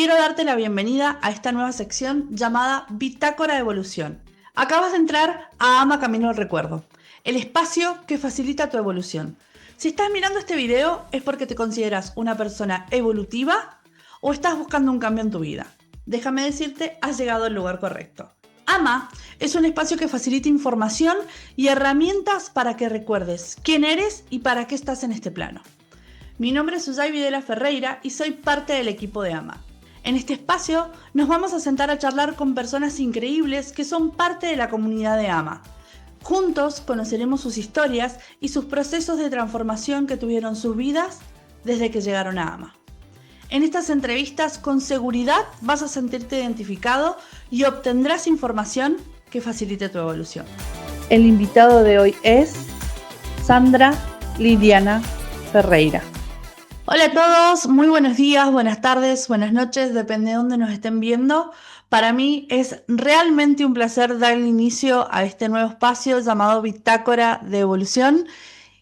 quiero darte la bienvenida a esta nueva sección llamada Bitácora de Evolución. Acabas de entrar a Ama Camino al Recuerdo, el espacio que facilita tu evolución. Si estás mirando este video es porque te consideras una persona evolutiva o estás buscando un cambio en tu vida. Déjame decirte, has llegado al lugar correcto. AMA es un espacio que facilita información y herramientas para que recuerdes quién eres y para qué estás en este plano. Mi nombre es Suzay Videla Ferreira y soy parte del equipo de AMA. En este espacio nos vamos a sentar a charlar con personas increíbles que son parte de la comunidad de AMA. Juntos conoceremos sus historias y sus procesos de transformación que tuvieron sus vidas desde que llegaron a AMA. En estas entrevistas con seguridad vas a sentirte identificado y obtendrás información que facilite tu evolución. El invitado de hoy es Sandra Liliana Ferreira. Hola a todos, muy buenos días, buenas tardes, buenas noches, depende de dónde nos estén viendo. Para mí es realmente un placer dar inicio a este nuevo espacio llamado Bitácora de Evolución.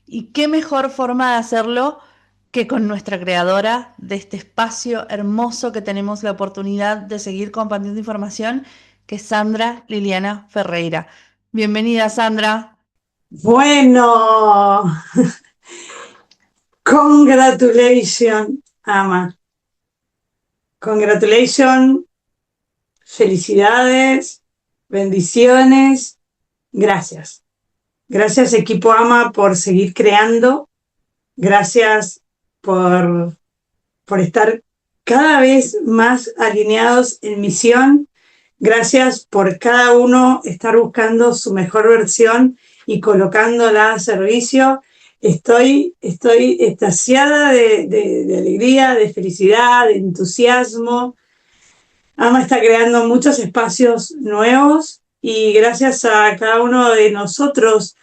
Y qué mejor forma de hacerlo que con nuestra creadora de este espacio hermoso que tenemos la oportunidad de seguir compartiendo información, que es Sandra Liliana Ferreira. Bienvenida, Sandra. Bueno, congratulations, Ama. Congratulations, felicidades, bendiciones. Gracias. Gracias, equipo AMA, por seguir creando. Gracias por estar cada vez más alineados en misión. Gracias por cada uno estar buscando su mejor versión y colocándola a servicio. Estoy extasiada de alegría, de felicidad, de entusiasmo. AMA está creando muchos espacios nuevos y gracias a cada uno de nosotros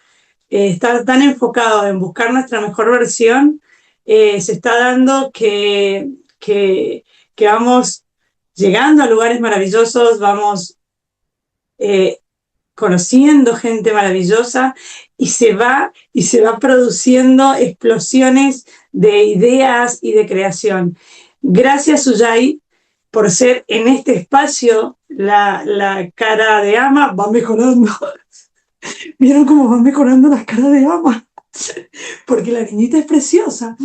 estar tan enfocado en buscar nuestra mejor versión, se está dando que vamos llegando a lugares maravillosos, vamos conociendo gente maravillosa y se va produciendo explosiones de ideas y de creación. Gracias, Suzay, por ser en este espacio la cara de AMA. Va mejorando. ¿Vieron cómo van mejorando las caras de AMA? Porque la niñita es preciosa.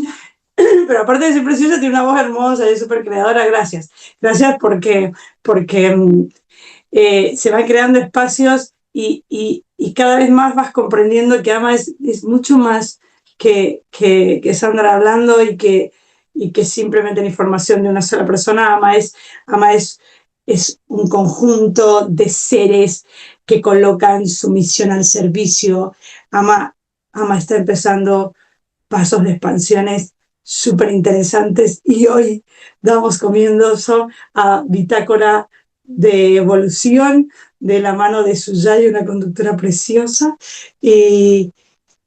Pero aparte de ser preciosa, tiene una voz hermosa y es súper creadora. Gracias. Gracias porque se van creando espacios y cada vez más vas comprendiendo que AMA es mucho más que Sandra hablando y que simplemente la información de una sola persona. AMA es un conjunto de seres que colocan su misión al servicio. AMA está empezando pasos de expansiones súper interesantes y hoy damos comienzo a Bitácora de Evolución de la mano de Suzay, una conductora preciosa, y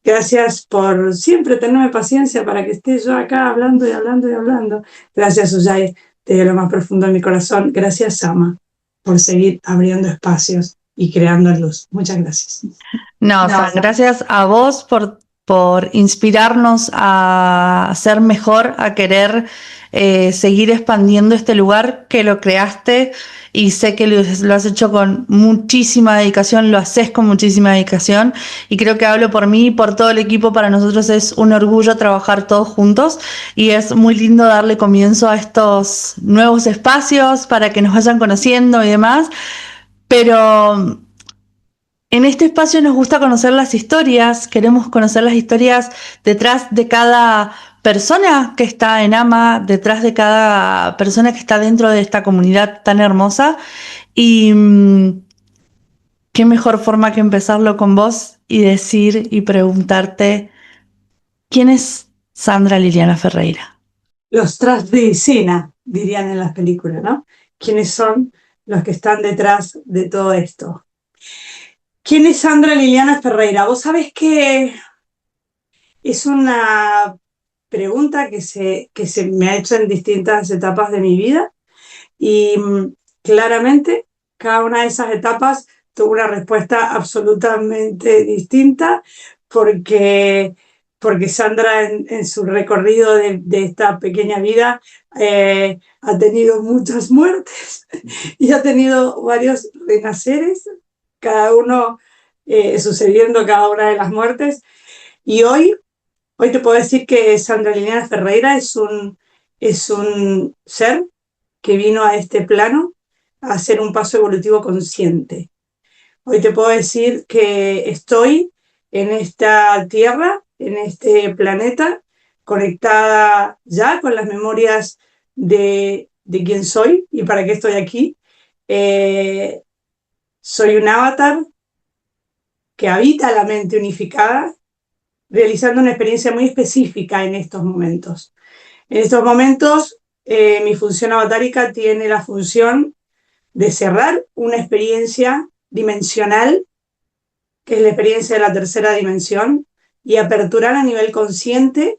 gracias por siempre tenerme paciencia para que esté yo acá hablando y hablando y hablando. Gracias, Suzay, desde lo más profundo de mi corazón. Gracias, Ama, por seguir abriendo espacios y creando luz. Muchas gracias. No, San, gracias a vos por inspirarnos a ser mejor, a querer seguir expandiendo este lugar que lo creaste y sé que lo has hecho con muchísima dedicación, lo haces con muchísima dedicación y creo que hablo por mí y por todo el equipo. Para nosotros es un orgullo trabajar todos juntos y es muy lindo darle comienzo a estos nuevos espacios para que nos vayan conociendo y demás, pero en este espacio nos gusta conocer las historias, queremos conocer las historias detrás de cada persona que está en AMA, detrás de cada persona que está dentro de esta comunidad tan hermosa. Y qué mejor forma que empezarlo con vos y decir y preguntarte, ¿quién es Sandra Liliana Ferreira? Los tras de escena, dirían en las películas, ¿no? ¿Quiénes son los que están detrás de todo esto? ¿Quién es Sandra Liliana Ferreira? Vos sabés que es una pregunta que se me ha hecho en distintas etapas de mi vida y claramente cada una de esas etapas tuvo una respuesta absolutamente distinta porque porque Sandra en su recorrido de esta pequeña vida ha tenido muchas muertes y ha tenido varios renaceres, cada uno sucediendo cada una de las muertes. Y hoy te puedo decir que Sandra Liliana Ferreira es un ser que vino a este plano a hacer un paso evolutivo consciente. Hoy te puedo decir que estoy en esta tierra, en este planeta, conectada ya con las memorias de quién soy y para qué estoy aquí. Soy un avatar que habita la mente unificada, realizando una experiencia muy específica en estos momentos. En estos momentos, mi función avatárica tiene la función de cerrar una experiencia dimensional, que es la experiencia de la tercera dimensión, y aperturar a nivel consciente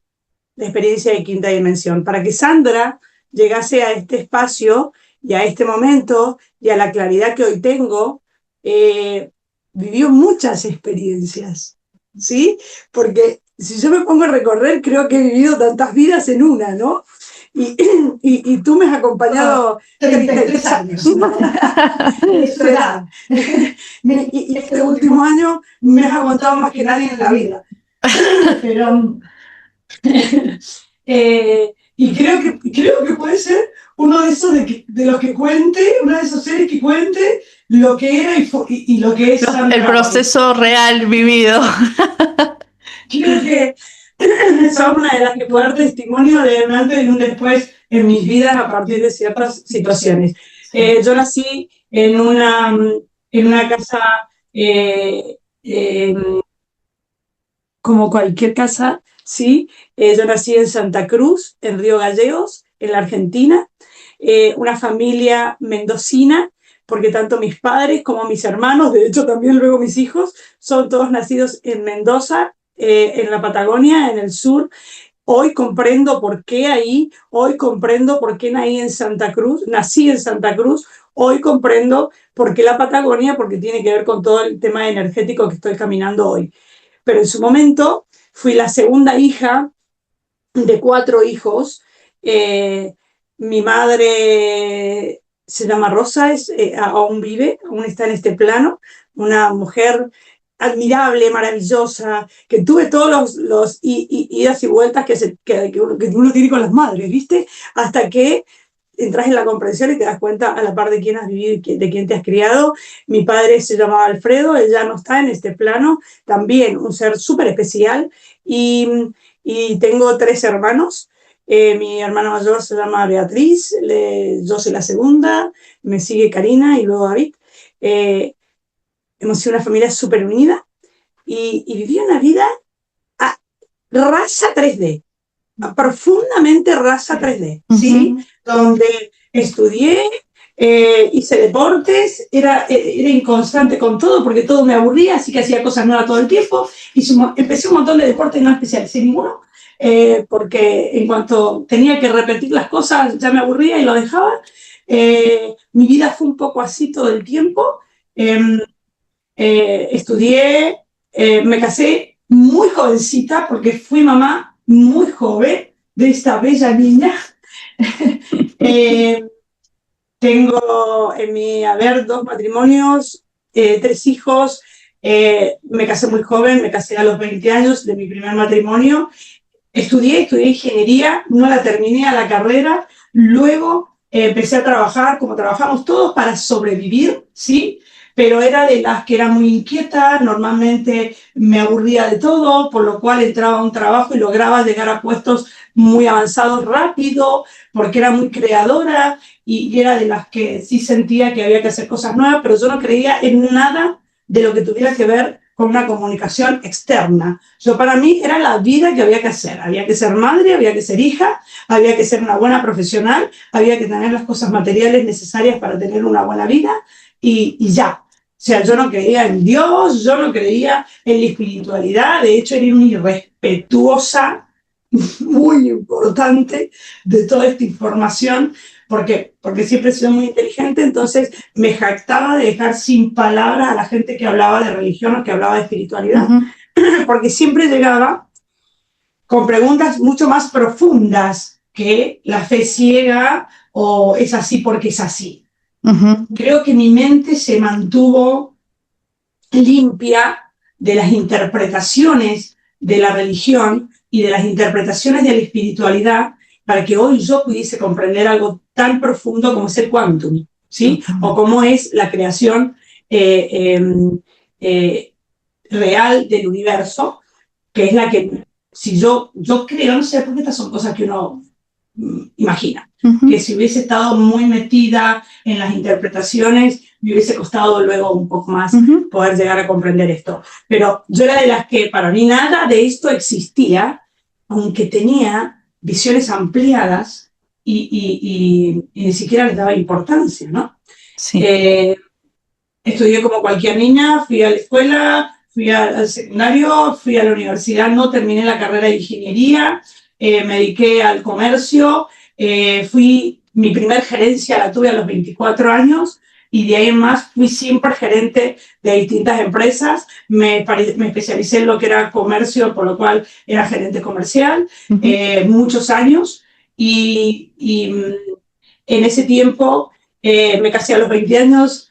la experiencia de quinta dimensión, para que Sandra llegase a este espacio y a este momento y a la claridad que hoy tengo. Vivió muchas experiencias, ¿sí? Porque si yo me pongo a recorrer, creo que he vivido tantas vidas en una, ¿no? Y tú me has acompañado 33 años. Es tu edad. Y este último año me has aguantado más que nadie en la vida. Pero, y creo que puede ser uno de esos de los que cuente, uno de esos seres que cuente lo que era y lo que es Sandra. El proceso real vivido. Creo que son una de las que puedo dar testimonio de un antes y un después en mis vidas a partir de ciertas situaciones. Yo nací en una casa como cualquier casa, ¿sí? Yo nací en Santa Cruz, en Río Gallegos, en la Argentina, una familia mendocina, porque tanto mis padres como mis hermanos, de hecho también luego mis hijos, son todos nacidos en Mendoza, en la Patagonia, en el sur. Hoy comprendo por qué ahí, hoy comprendo por qué nací en Santa Cruz, hoy comprendo por qué la Patagonia, porque tiene que ver con todo el tema energético que estoy caminando hoy. Pero en su momento fui la segunda hija de 4 hijos. Mi madre se llama Rosa, aún vive, aún está en este plano, una mujer admirable, maravillosa, que tuve todos los idas y vueltas que uno tiene con las madres, ¿viste? Hasta que entras en la comprensión y te das cuenta a la par de quién has vivido y de quién te has criado. Mi padre se llamaba Alfredo, él ya no está en este plano, también un ser súper especial, y tengo 3 hermanos. Mi hermana mayor se llama Beatriz, yo soy la segunda, me sigue Karina y luego David. Hemos sido una familia súper unida y viví una vida a raza 3D, profundamente raza 3D, ¿sí? Donde estudié, hice deportes, era inconstante con todo porque todo me aburría, así que hacía cosas nuevas todo el tiempo. Empecé un montón de deportes y no especialicé ninguno, porque en cuanto tenía que repetir las cosas ya me aburría y lo dejaba. Mi vida fue un poco así todo el tiempo. Estudié, me casé muy jovencita porque fui mamá muy joven de esta bella niña. Tengo en mi haber 2 matrimonios, 3 hijos. Me casé muy joven, me casé a los 20 años de mi primer matrimonio. Estudié ingeniería, no la terminé a la carrera. Luego empecé a trabajar como trabajamos todos para sobrevivir, ¿sí? Pero era de las que era muy inquieta, normalmente me aburría de todo, por lo cual entraba a un trabajo y lograba llegar a puestos muy avanzados rápido, porque era muy creadora y era de las que sí sentía que había que hacer cosas nuevas, pero yo no creía en nada de lo que tuviera que ver con una comunicación externa. Para mí era la vida que había que ser madre, había que ser hija, había que ser una buena profesional, había que tener las cosas materiales necesarias para tener una buena vida y ya. O sea, yo no creía en Dios, yo no creía en la espiritualidad, de hecho era una irrespetuosa muy importante de toda esta información, porque siempre he sido muy inteligente, entonces me jactaba de dejar sin palabras a la gente que hablaba de religión o que hablaba de espiritualidad, porque siempre llegaba con preguntas mucho más profundas que la fe ciega o es así porque es así. Creo que mi mente se mantuvo limpia de las interpretaciones de la religión y de las interpretaciones de la espiritualidad para que hoy yo pudiese comprender algo tan profundo como es el quantum, ¿sí? O cómo es la creación real del universo, que es la que, si yo creo, no sé, porque estas son cosas que uno imagina, que si hubiese estado muy metida en las interpretaciones, me hubiese costado luego un poco más poder llegar a comprender esto. Pero yo era de las que para mí nada de esto existía, aunque tenía visiones ampliadas y ni siquiera les daba importancia, ¿no? Sí. Estudié como cualquier niña, fui a la escuela, fui al secundario, fui a la universidad, no terminé la carrera de ingeniería, me dediqué al comercio, mi primer gerencia la tuve a los 24 años y de ahí en más fui siempre gerente de distintas empresas, me especialicé en lo que era comercio, por lo cual era gerente comercial, muchos años y en ese tiempo me casé a los 20 años,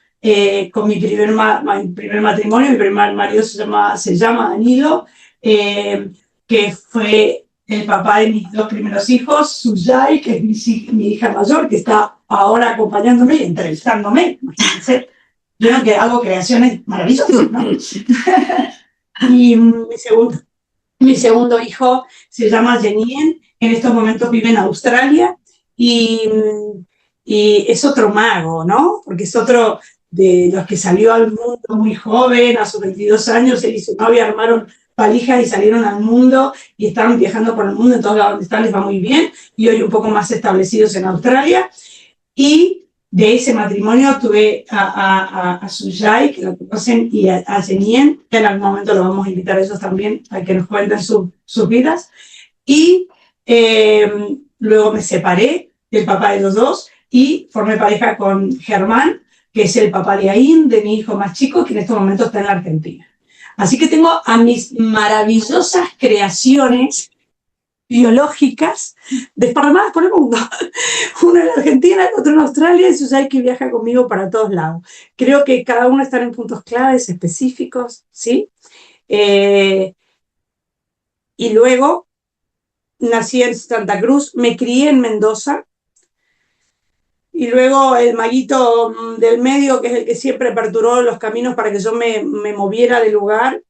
con mi primer matrimonio. Mi primer marido se llama Danilo, que fue el papá de mis dos primeros hijos, Sujay, que es mi hija mayor, que está ahora acompañándome y entrevistándome. Imagínense, yo que hago creaciones maravillosas, ¿no? Y mi segundo hijo se llama Jenien, en estos momentos vive en Australia y es otro mago, ¿no? Porque es otro de los que salió al mundo muy joven, a sus 22 años, él y su novia armaron valijas y salieron al mundo y estaban viajando por el mundo, en todos lados donde están les va muy bien, y hoy un poco más establecidos en Australia. Y de ese matrimonio tuve a Sujay, que lo conocen, y a Jenien, que en algún momento lo vamos a invitar a ellos también a que nos cuenten sus vidas. Y luego me separé del papá de los dos y formé pareja con Germán, que es el papá de Aín, de mi hijo más chico, que en estos momentos está en la Argentina. Así que tengo a mis maravillosas creaciones biológicas desparramadas por el mundo. Uno en Argentina, otro en Australia, y Susay que viaja conmigo para todos lados. Creo que cada uno está en puntos claves específicos, ¿sí? Y luego nací en Santa Cruz, me crié en Mendoza, y luego el maguito del medio, que es el que siempre aperturó los caminos para que yo me moviera del lugar,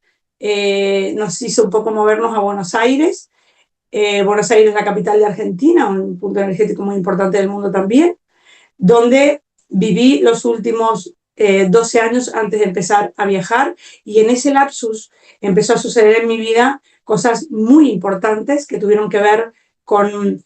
nos hizo un poco movernos a Buenos Aires. Buenos Aires es la capital de Argentina, un punto energético muy importante del mundo también, donde viví los últimos 12 años antes de empezar a viajar, y en ese lapsus empezó a suceder en mi vida cosas muy importantes que tuvieron que ver con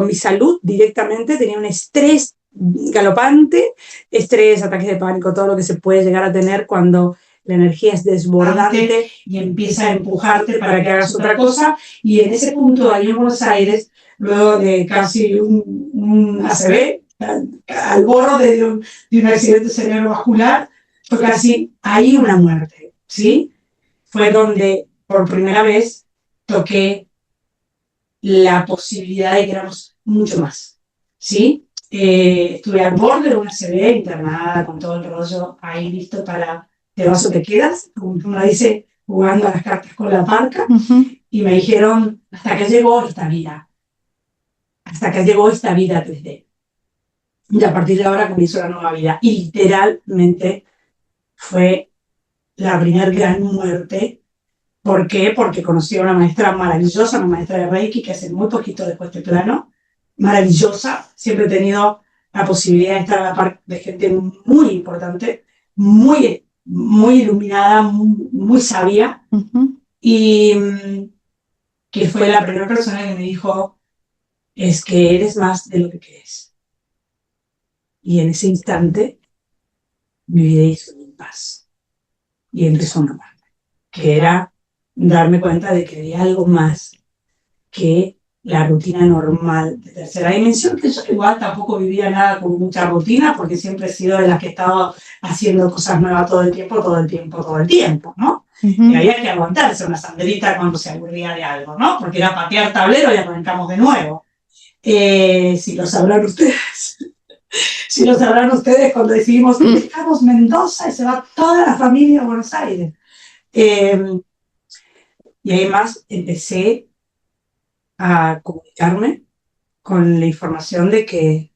mi salud directamente. Tenía un estrés galopante, estrés, ataques de pánico, todo lo que se puede llegar a tener cuando la energía es desbordante y empieza a empujarte para que hagas otra cosa. Y en ese punto, ahí en Buenos Aires, luego de casi un ACV, al borde de un accidente cerebrovascular, fue casi ahí una muerte, ¿sí? Fue donde por primera vez toqué la posibilidad de que éramos mucho más, ¿sí? Estuve al borde de una ACV, internada con todo el rollo ahí listo para te vas o te quedas, como uno dice, jugando a las cartas con la parca, y me dijeron, hasta que llegó esta vida 3D. Y a partir de ahora comenzó la nueva vida. Y literalmente fue la primera gran muerte. ¿Por qué? Porque conocí a una maestra maravillosa, una maestra de Reiki, que hace muy poquito dejó este plano, maravillosa. Siempre he tenido la posibilidad de estar a la par de gente muy importante, muy iluminada, muy sabia, y que fue la primera persona que me dijo, es que eres más de lo que crees. Y en ese instante mi vida hizo un paz y empezó una parte, que era darme cuenta de que había algo más que la rutina normal de tercera dimensión, que yo igual tampoco vivía nada con mucha rutina, porque siempre he sido de las que he estado haciendo cosas nuevas todo el tiempo, ¿no? Uh-huh. Y había que aguantarse una Sandrita cuando se aburría de algo, ¿no? Porque era patear tablero y arrancamos de nuevo. Si lo sabrán ustedes. Si lo sabrán ustedes cuando decidimos dejamos Mendoza y se va toda la familia a Buenos Aires. Y además empecé a comunicarme con la información de que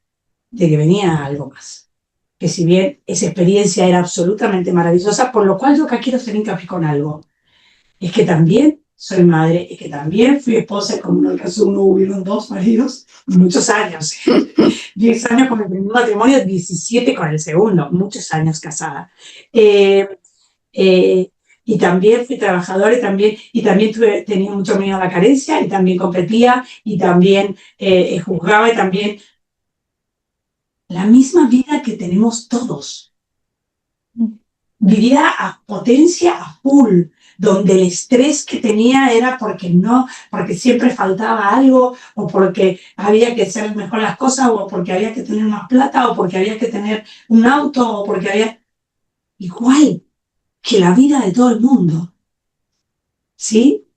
venía algo más. Que si bien esa experiencia era absolutamente maravillosa, por lo cual yo acá quiero hacer hincapié con algo, es que también soy madre, es que también fui esposa, como en el caso uno hubieron 2 maridos, muchos años, 10 años con el primer matrimonio, 17 con el segundo, muchos años casada. Y también fui trabajadora y también tenía mucho miedo a la carencia, y también competía, y también juzgaba, y también la misma vida que tenemos todos. Vivía a potencia, a full, donde el estrés que tenía era porque siempre faltaba algo, o porque había que hacer mejor las cosas, o porque había que tener más plata, o porque había que tener un auto, o porque había... Igual que la vida de todo el mundo. ¿Sí?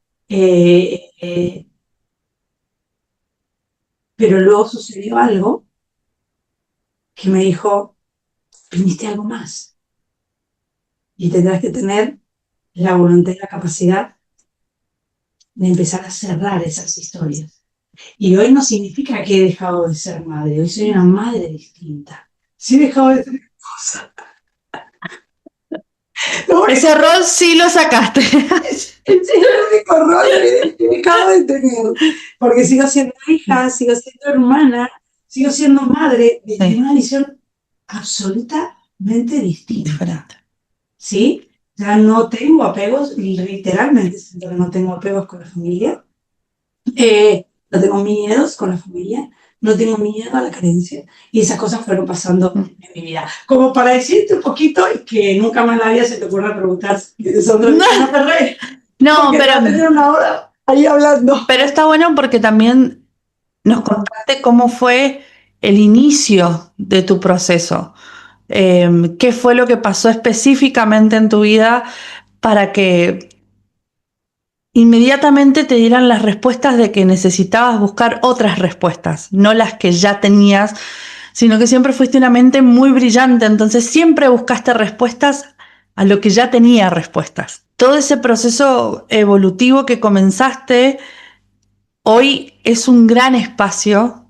Pero luego sucedió algo que me dijo, viniste algo más. Y tendrás que tener la voluntad y la capacidad de empezar a cerrar esas historias. Y hoy no significa que he dejado de ser madre, hoy soy una madre distinta. Sí he dejado de ser esposa. No, ese rol sí lo sacaste. Es el único rol que he dejado de tener. Porque sigo siendo hija, sigo siendo hermana, sigo siendo madre, de una visión absolutamente distinta. ¿Sí? Ya no tengo apegos, literalmente siento que no tengo apegos con la familia. No tengo miedos con la familia, no tengo miedo a la carencia, y esas cosas fueron pasando en mi vida. Como para decirte un poquito, y que nunca más en la vida se te ocurra preguntar, no, pero tener una hora ahí hablando. Pero está bueno porque también nos contaste cómo fue el inicio de tu proceso. ¿Qué fue lo que pasó específicamente en tu vida para que inmediatamente te dieran las respuestas de que necesitabas buscar otras respuestas, no las que ya tenías, sino que siempre fuiste una mente muy brillante, entonces siempre buscaste respuestas a lo que ya tenía respuestas. Todo ese proceso evolutivo que comenzaste hoy es un gran espacio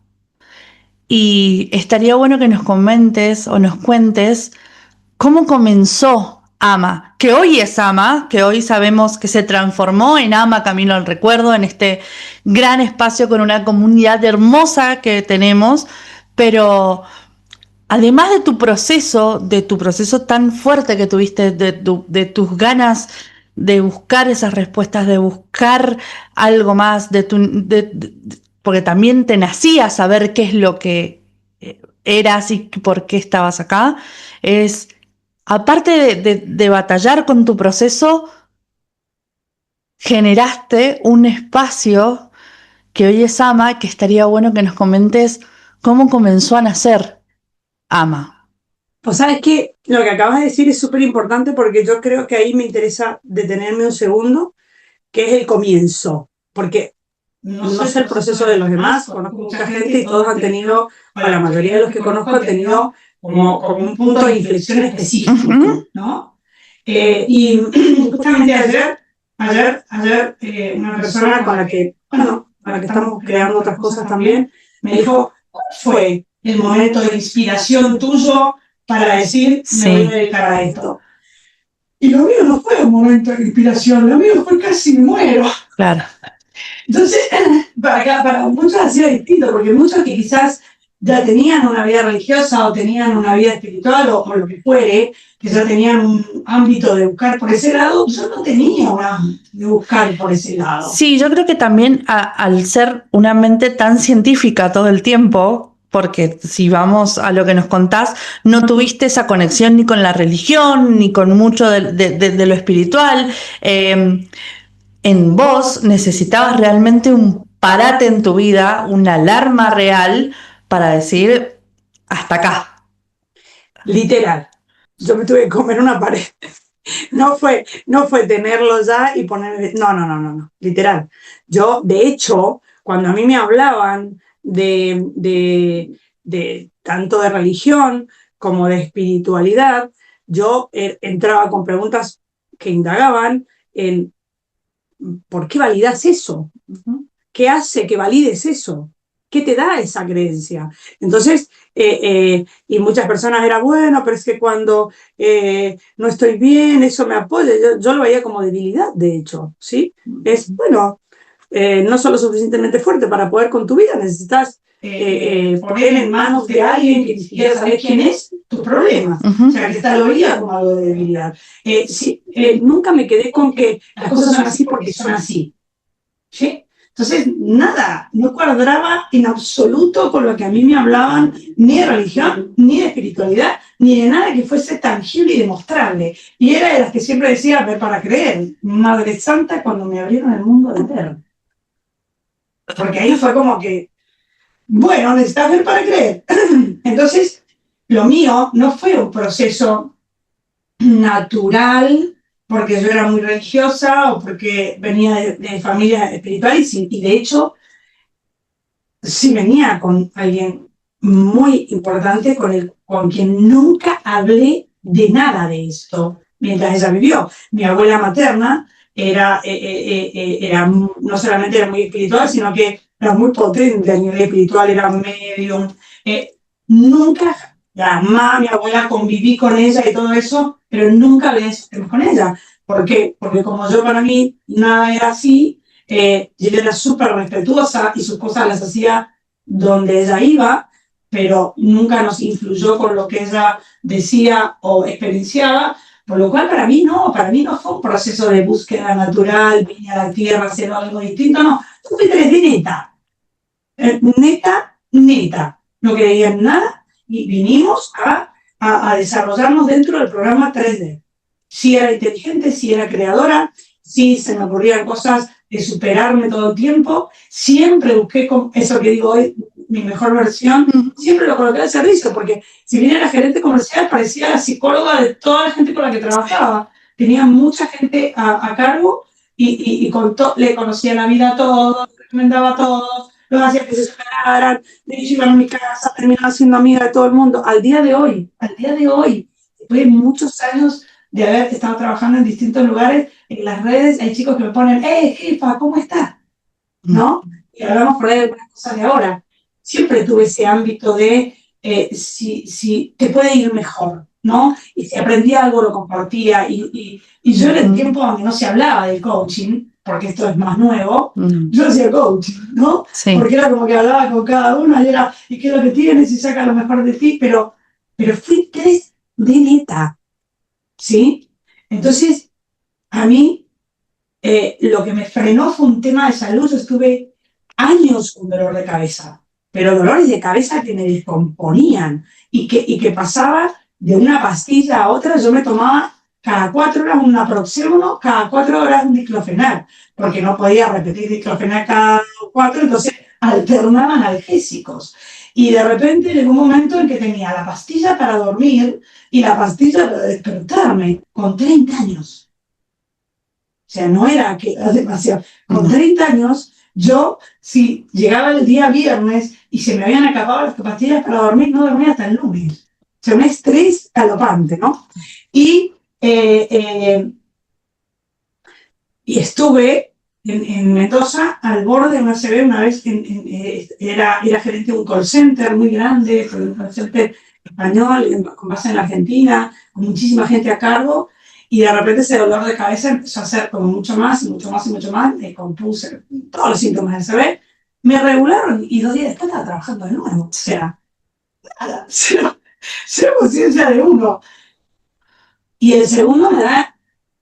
y estaría bueno que nos comentes o nos cuentes cómo comenzó AMA, que hoy es AMA, que hoy sabemos que se transformó en AMA Camino al Recuerdo, en este gran espacio con una comunidad hermosa que tenemos, pero además de tu proceso tan fuerte que tuviste, de tus ganas de buscar esas respuestas, de buscar algo más, porque también te nacía saber qué es lo que eras y por qué estabas acá, aparte de batallar con tu proceso, generaste un espacio que hoy es AMA, que estaría bueno que nos comentes cómo comenzó a nacer AMA. Pues sabes que lo que acabas de decir es súper importante, porque yo creo que ahí me interesa detenerme un segundo, que es el comienzo, porque no sé el proceso de los demás, conozco mucha gente y todos han tenido, o la mayoría de los que conozco han tenido como un punto de inflexión específico, ¿no? Y justamente ayer una persona con la que estamos creando otras cosas también, me dijo, ¿cuál fue el momento de inspiración tuyo para decir, me voy a dedicar a esto? Y lo mío no fue un momento de inspiración, lo mío fue casi muero. Claro. Entonces, para muchos ha sido distinto, porque muchos que quizás ya tenían una vida religiosa o tenían una vida espiritual o lo que fuere, que ya tenían un ámbito de buscar por ese lado, yo no tenía un ámbito de buscar por ese lado. Sí, yo creo que también al ser una mente tan científica todo el tiempo, porque si vamos a lo que nos contás, no tuviste esa conexión ni con la religión, ni con mucho de lo espiritual. En vos necesitabas realmente un parate en tu vida, una alarma real para decir, hasta acá. Literal. Yo me tuve que comer una pared. no fue tenerlo ya y poner, no, literal. Yo, de hecho, cuando a mí me hablaban de tanto de religión como de espiritualidad, yo entraba con preguntas que indagaban en ¿por qué validas eso? ¿Qué hace que valides eso? ¿Qué te da esa creencia? Entonces, y muchas personas eran, bueno, pero es que cuando no estoy bien, eso me apoya. Yo lo veía como debilidad, de hecho, ¿sí? Es, bueno, no solo suficientemente fuerte para poder con tu vida, necesitas poner en manos de alguien que ni siquiera sabes quién es tus problemas. O sea, que esta lo veía como algo de debilidad. Sí, nunca me quedé con que las cosas son así porque son así. ¿Sí? Entonces, nada, no cuadraba en absoluto con lo que a mí me hablaban, ni de religión, ni de espiritualidad, ni de nada que fuese tangible y demostrable. Y era de las que siempre decía, ver para creer, Madre Santa, cuando me abrieron el mundo de ver. Porque ahí fue como que, bueno, necesitas ver para creer. Entonces, lo mío no fue un proceso natural, porque yo era muy religiosa o porque venía de familia espiritual y de hecho sí venía con alguien muy importante con quien nunca hablé de nada de esto mientras ella vivió. Mi abuela materna era no solamente era muy espiritual, sino que era muy potente a nivel espiritual, era medium. Nunca, jamás mi abuela conviví con ella y todo eso, pero nunca hablé de esos temas con ella. ¿Por qué? Porque como yo para mí nada era así, ella era súper respetuosa y sus cosas las hacía donde ella iba, pero nunca nos influyó con lo que ella decía o experienciaba, por lo cual para mí no fue un proceso de búsqueda natural, vine a la tierra a hacer algo distinto, no, tú fuiste de neta, neta, no creía en nada y vinimos a desarrollarnos dentro del programa 3D. Si era inteligente, si era creadora, si se me ocurrían cosas de superarme todo el tiempo, siempre busqué, eso que digo hoy, mi mejor versión, siempre lo coloqué al servicio, porque si bien era gerente comercial, parecía la psicóloga de toda la gente con la que trabajaba. Tenía mucha gente a cargo y le conocía la vida a todos, recomendaba a todos, los hacía que se superaran, de hecho iban a mi casa, terminaba siendo amiga de todo el mundo. Al día de hoy, después de muchos años de haber estado trabajando en distintos lugares, en las redes hay chicos que me ponen, jefa, ¿cómo estás? ¿No? Y hablamos por ahí de algunas cosas de ahora. Siempre tuve ese ámbito de si te puede ir mejor, ¿no? Y si aprendía algo lo compartía. Y yo en el tiempo donde no se hablaba del coaching, porque esto es más nuevo, yo hacía coaching, ¿no? Sí. Porque era como que hablaba con cada uno y era, ¿y qué es lo que tienes? Y saca lo mejor de ti, pero fui 3 de neta, ¿sí? Entonces, a mí, lo que me frenó fue un tema de salud. Yo estuve años con dolor de cabeza, pero dolores de cabeza que me descomponían y que pasaba de una pastilla a otra. Yo me tomaba cada 4 horas un naproxeno, cada 4 horas un diclofenac, porque no podía repetir diclofenac cada 4, entonces alternaban analgésicos. Y de repente llegó un momento en que tenía la pastilla para dormir y la pastilla para despertarme, con 30 años. O sea, no era que era demasiado. Con 30 años, yo, si llegaba el día viernes y se me habían acabado las pastillas para dormir, no dormía hasta el lunes. O sea, un estrés galopante, ¿no? Y estuve en Mendoza, al borde de una ACV, una vez era gerente de un call center muy grande, un call center español, con base en la Argentina, con muchísima gente a cargo, y de repente ese dolor de cabeza empezó a ser como mucho más, me compuse todos los síntomas del ACV, me regularon y 2 días después estaba trabajando de nuevo. O sea, nada, cero conciencia de uno. Y el segundo me da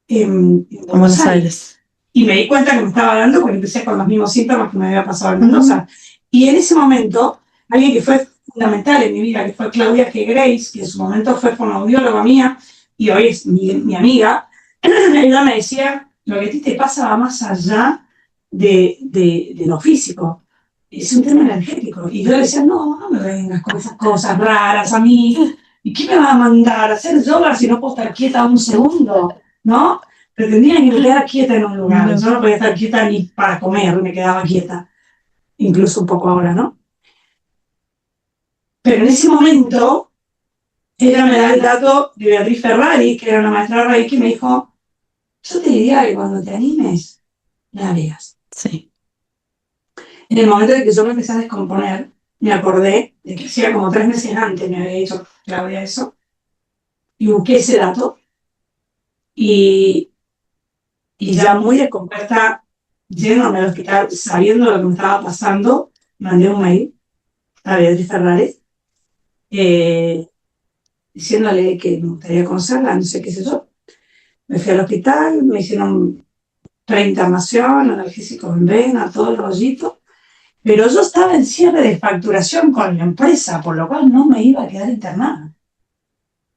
en Buenos Aires. Y me di cuenta que me estaba dando porque empecé con los mismos síntomas que me había pasado en Mendoza. Y en ese momento, alguien que fue fundamental en mi vida, que fue Claudia G. Grace, que en su momento fue fonoaudióloga mía y hoy es mi amiga, ella me decía, lo que a ti te pasa va más allá de lo físico. Es un tema energético. Y yo le decía, no me vengas con esas cosas raras a mí. ¿Y qué me va a mandar? ¿A hacer yoga si no puedo estar quieta un segundo? ¿no? Pretendía que me quedara quieta en un lugar. No. Yo no podía estar quieta ni para comer, me quedaba quieta. Incluso un poco ahora, ¿no? Pero en ese momento, ella me da el dato de Beatriz Ferrari, que era una maestra Reiki, que me dijo, yo te diría que cuando te animes, la veas. Sí. En el momento en que yo me empecé a descomponer, me acordé de que hacía como 3 meses antes me había dicho Claudia eso, y busqué ese dato, y ya muy descompuesta, yéndome al hospital, sabiendo lo que me estaba pasando, mandé un mail a Beatriz Ferrari, diciéndole que me gustaría conocerla, no sé qué sé yo. Me fui al hospital, me hicieron reinternación, analgésicos en vena, todo el rollito, pero yo estaba en cierre de facturación con la empresa, por lo cual no me iba a quedar internada.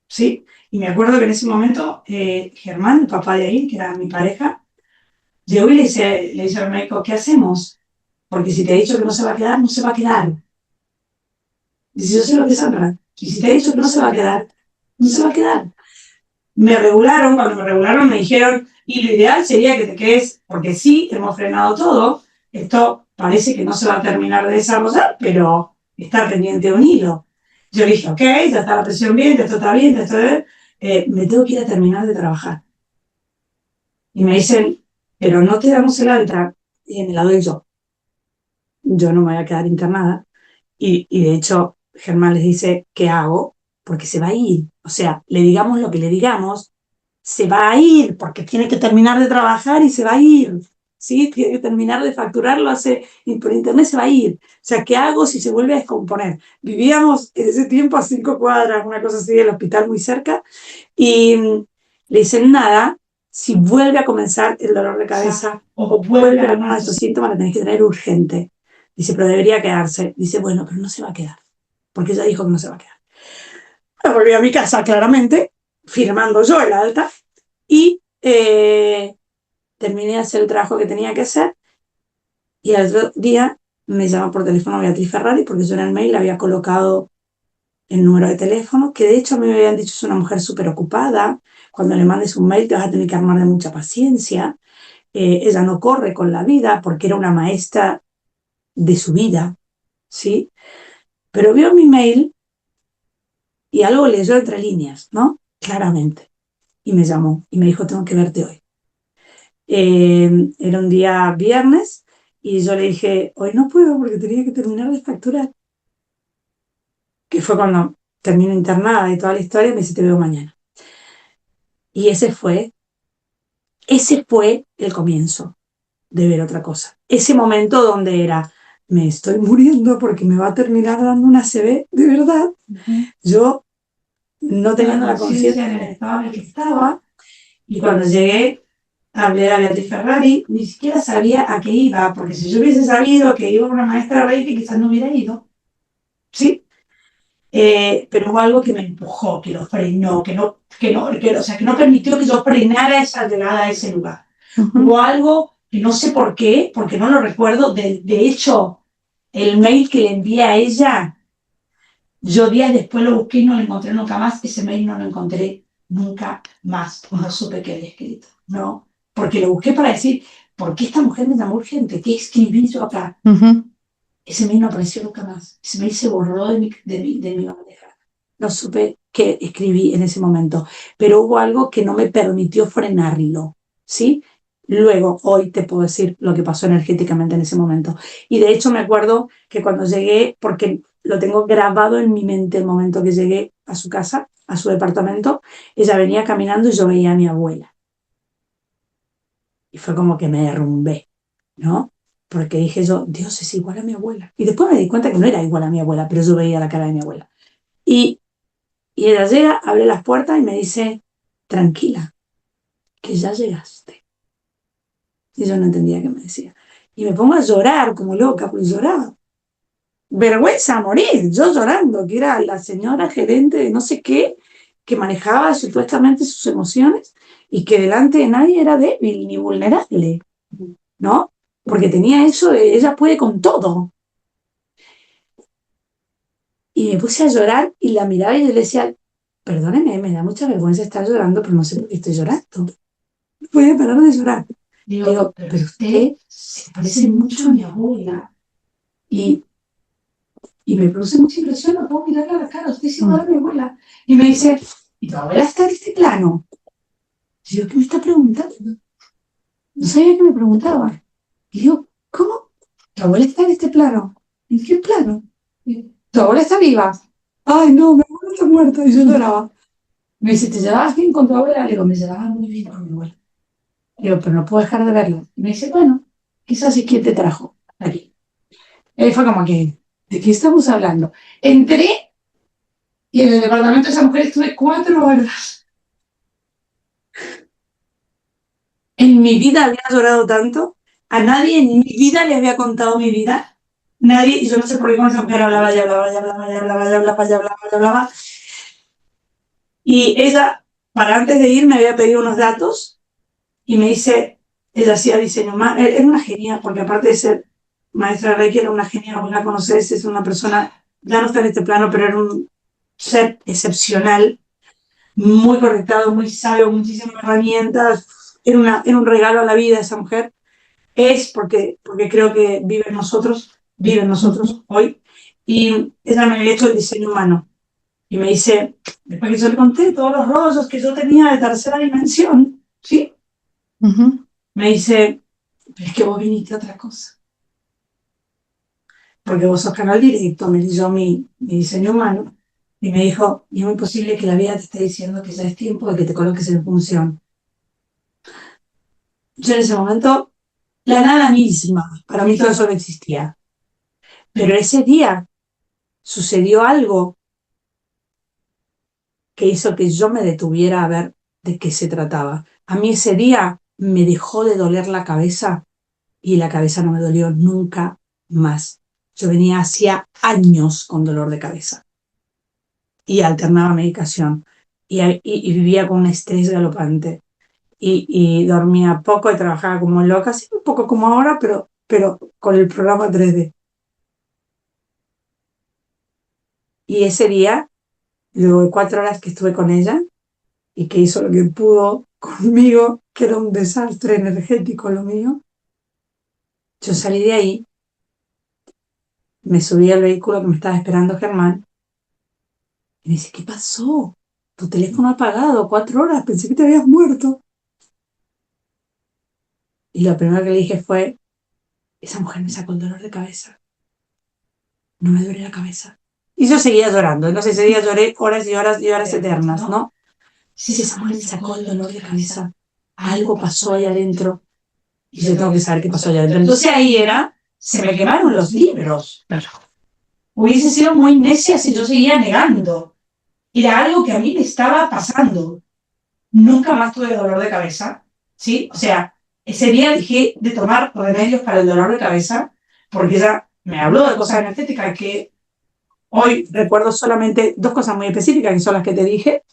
¿Sí? Y me acuerdo que en ese momento Germán, el papá de ahí, que era mi pareja, llegó y le dice al médico, ¿qué hacemos? Porque si te he dicho que no se va a quedar, no se va a quedar. Dice, yo sé lo que es Sandra. Y si te he dicho que no se va a quedar, no se va a quedar. Me regularon, cuando me regularon me dijeron, y lo ideal sería que te quedes, porque sí, hemos frenado todo, esto parece que no se va a terminar de desarrollar, pero está pendiente de un hilo. Yo dije, ok, ya está la presión bien, esto está bien, esto está bien, me tengo que ir a terminar de trabajar. Y me dicen, pero no te damos el alta, y me la doy yo. Yo no me voy a quedar internada. Y de hecho, Germán les dice, ¿qué hago? Porque se va a ir. O sea, le digamos lo que le digamos, se va a ir, porque tiene que terminar de trabajar y se va a ir. ¿Sí? Tiene que terminar de facturar, lo hace por internet, se va a ir. O sea, ¿qué hago si se vuelve a descomponer? Vivíamos en ese tiempo a 5 cuadras, una cosa así, del hospital muy cerca, y le dicen nada, si vuelve a comenzar el dolor de cabeza o vuelve a alguno de estos síntomas, la tenés que tener urgente. Dice, pero debería quedarse. Dice, bueno, pero no se va a quedar, porque ella dijo que no se va a quedar. Me volví a mi casa, claramente, firmando yo el alta, y terminé de hacer el trabajo que tenía que hacer, y al otro día me llamó por teléfono Beatriz Ferrari, porque yo en el mail le había colocado el número de teléfono, que de hecho a mí me habían dicho es una mujer súper ocupada, cuando le mandes un mail te vas a tener que armar de mucha paciencia, ella no corre con la vida, porque era una maestra de su vida, ¿sí? Pero vio mi mail y algo leyó entre líneas, ¿no? Claramente. Y me llamó y me dijo, tengo que verte hoy. Era un día viernes y yo le dije, hoy no puedo porque tenía que terminar de facturar. Que fue cuando termino internada y toda la historia, me dice, te veo mañana. Y ese fue el comienzo de ver otra cosa. Ese momento donde era, me estoy muriendo porque me va a terminar dando una CB, de verdad. Yo no teniendo la conciencia del estado en el que estaba, y cuando llegué, hablé a Beatriz Ferrari, ni siquiera sabía a qué iba, porque si yo hubiese sabido que iba una maestra Reiki, quizás no hubiera ido, ¿sí? Pero hubo algo que me empujó, que lo frenó, o sea, que no permitió que yo frenara esa llegada a ese lugar. Hubo algo que no sé por qué, porque no lo recuerdo, de hecho, el mail que le envié a ella, yo días después lo busqué y no lo encontré nunca más, ese mail no lo encontré nunca más, no supe qué había escrito, ¿no? Porque lo busqué para decir, ¿por qué esta mujer me llamó urgente? ¿Qué escribí yo acá? Ese mail no apareció nunca más, ese mail se borró de mi bandeja. No supe qué escribí en ese momento, pero hubo algo que no me permitió frenarlo, ¿sí? Luego, hoy te puedo decir lo que pasó energéticamente en ese momento. Y de hecho me acuerdo que cuando llegué, porque lo tengo grabado en mi mente el momento que llegué a su casa, a su departamento, ella venía caminando y yo veía a mi abuela. Y fue como que me derrumbé, ¿no? Porque dije yo, Dios es igual a mi abuela. Y después me di cuenta que no era igual a mi abuela, pero yo veía la cara de mi abuela. Y ella llega, abre las puertas y me dice, tranquila, que ya llegaste. Y yo no entendía qué me decía. Y me pongo a llorar como loca, pues lloraba. Vergüenza a morir, yo llorando, que era la señora gerente de no sé qué, que manejaba supuestamente sus emociones y que delante de nadie era débil ni vulnerable, ¿no? Porque tenía eso de ella puede con todo. Y me puse a llorar y la miraba y yo le decía, perdóneme, me da mucha vergüenza estar llorando, pero no sé por qué estoy llorando. podía parar de llorar. Digo, pero usted se parece mucho a mi abuela. Y me produce mucha impresión, no puedo mirarla a la cara, usted es igual a mi abuela. Y me dice, ¿y tu abuela está en este plano? Y yo, ¿qué me está preguntando? No sabía que me preguntaba. Y digo, ¿cómo? ¿Tu abuela está en este plano? ¿En qué plano? ¿Tu abuela está viva? Ay, no, mi abuela está muerta. Y yo lloraba. Me dice, ¿te llevabas bien con tu abuela? Le digo, me llevaba muy bien con mi abuela. Le digo, pero no puedo dejar de verla. Y me dice, bueno, quizás es quien te trajo aquí. Y ahí fue como que, ¿de qué estamos hablando? Entré y en el departamento de esa mujer estuve 4 horas. En mi vida había llorado tanto. A nadie en mi vida le había contado mi vida. Nadie, y yo no sé por qué con esa mujer hablaba y hablaba y hablaba y hablaba y hablaba y hablaba y hablaba. Y ella, para antes de ir, me había pedido unos datos y me dice, ella hacía diseño humano, era una genia, porque aparte de ser maestra de Reiki, era una genia, vos la conocés, es una persona, ya no está en este plano, pero era un ser excepcional, muy conectado, muy sabio, muchísimas herramientas, era un regalo a la vida esa mujer, es porque creo que vive en nosotros hoy, y ella me había hecho el diseño humano, y me dice, después que yo le conté todos los rollos que yo tenía de tercera dimensión, ¿sí? Me dice, pero es que vos viniste a otra cosa, porque vos sos canal directo, me dio mi diseño humano, y me dijo, y es muy posible que la vida te esté diciendo que ya es tiempo de que te coloques en función. Yo en ese momento, la nada misma, para mí todo eso no existía. Pero ese día sucedió algo que hizo que yo me detuviera a ver de qué se trataba. A mí ese día me dejó de doler la cabeza y la cabeza no me dolió nunca más. Yo venía hacía años con dolor de cabeza y alternaba medicación y vivía con un estrés galopante y dormía poco y trabajaba como loca, así un poco como ahora, pero con el programa 3D. Y ese día, luego de 4 horas que estuve con ella y que hizo lo que pudo conmigo, que era un desastre energético lo mío, yo salí de ahí, me subí al vehículo que me estaba esperando Germán y me dice, ¿qué pasó? Tu teléfono apagado, 4 horas, pensé que te habías muerto. Y lo primero que le dije fue, esa mujer me sacó el dolor de cabeza, no me duele la cabeza. Y yo seguía llorando, no sé, ese día lloré horas y horas y horas eternas, ¿no? Si esa mujer me sacó el dolor de cabeza, algo pasó ahí adentro y yo tengo que saber qué pasó allá adentro. Entonces ahí se me quemaron los libros. Claro. Hubiese sido muy necia si yo seguía negando. Era algo que a mí me estaba pasando. Nunca más tuve dolor de cabeza, ¿sí? O sea, ese día dejé de tomar remedios para el dolor de cabeza porque ella me habló de cosas energéticas que hoy recuerdo solamente 2 cosas muy específicas, que son las que te dije,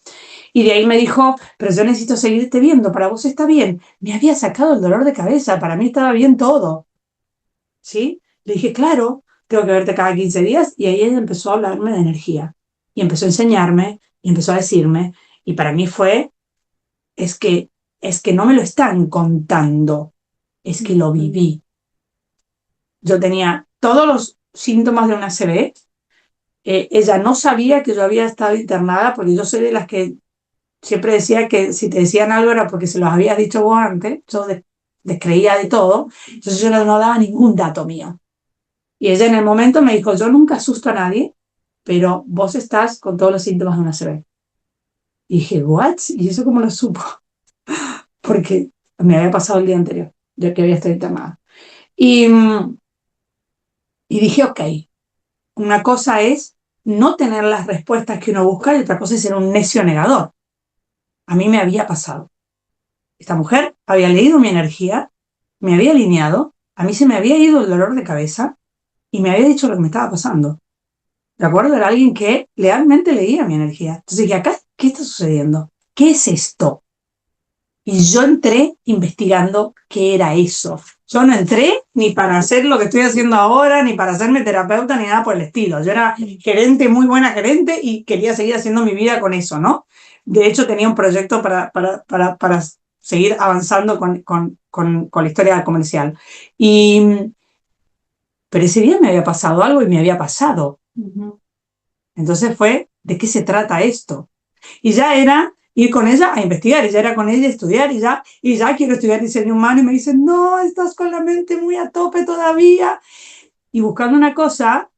y de ahí me dijo, pero yo necesito seguirte viendo, para vos está bien. Me había sacado el dolor de cabeza, para mí estaba bien todo, ¿sí? Le dije, claro, tengo que verte cada 15 días, y ahí ella empezó a hablarme de energía, y empezó a enseñarme, y empezó a decirme, y para mí fue, es que, es que no me lo están contando, es que lo viví. Yo tenía todos los síntomas de una ACV, ella no sabía que yo había estado internada, porque yo soy de las que siempre decía que si te decían algo era porque se los habías dicho vos antes, yo descreía de todo, entonces yo no daba ningún dato mío. Y ella en el momento me dijo, yo nunca asusto a nadie, pero vos estás con todos los síntomas de una CB. Y dije, ¿what? ¿Y eso cómo lo supo? Porque me había pasado el día anterior, ya que había estado internada. Y dije, ok, una cosa es no tener las respuestas que uno busca y otra cosa es ser un necio negador. A mí me había pasado. Esta mujer había leído mi energía, me había alineado, a mí se me había ido el dolor de cabeza y me había dicho lo que me estaba pasando. ¿De acuerdo? Era alguien que realmente leía mi energía. Entonces dije, acá, ¿qué está sucediendo? ¿Qué es esto? Y yo entré investigando qué era eso. Yo no entré ni para hacer lo que estoy haciendo ahora, ni para hacerme terapeuta, ni nada por el estilo. Yo era gerente, muy buena gerente, y quería seguir haciendo mi vida con eso, ¿no? De hecho, tenía un proyecto para seguir avanzando con la historia comercial. Pero ese día me había pasado algo y me había pasado. Entonces fue, ¿de qué se trata esto? Y ya era ir con ella a investigar, y ya era con ella a estudiar, y ya quiero estudiar diseño humano, y me dicen, no, estás con la mente muy a tope todavía. Y buscando una cosa,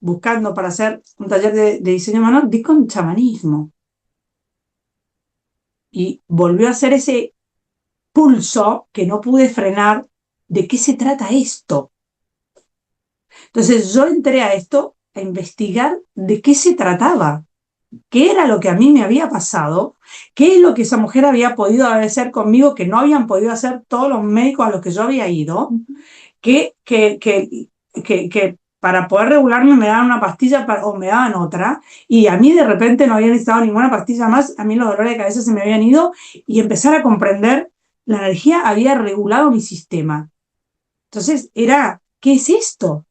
buscando para hacer un taller de diseño humano, di con chamanismo. Y volvió a hacer ese pulso que no pude frenar. ¿De qué se trata esto? Entonces yo entré a esto a investigar de qué se trataba, qué era lo que a mí me había pasado, qué es lo que esa mujer había podido hacer conmigo que no habían podido hacer todos los médicos a los que yo había ido, que para poder regularme me daban una pastilla o me daban otra, y a mí de repente no había necesitado ninguna pastilla más, a mí los dolores de cabeza se me habían ido, y empezar a comprender, la energía había regulado mi sistema. Entonces era, ¿qué es esto?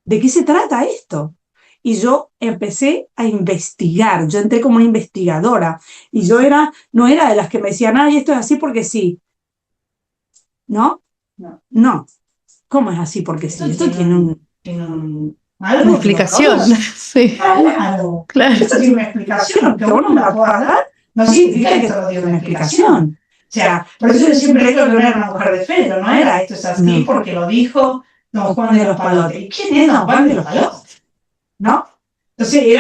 ¿De qué se trata esto? Y yo empecé a investigar, yo entré como una investigadora, y yo no era de las que me decían, ay, esto es así porque sí. ¿No? No. ¿Cómo es así porque sí? Esto tiene una explicación. Sí. Claro. Esto tiene una explicación, aunque vos no me la puedas dar, no significa que esto no tiene una explicación. O sea, por eso yo siempre digo que no era una mujer de fe, no era esto es así porque lo dijo Don Juan de los Palotes. ¿Y quién es Don Juan de los Palotes? ¿No? Entonces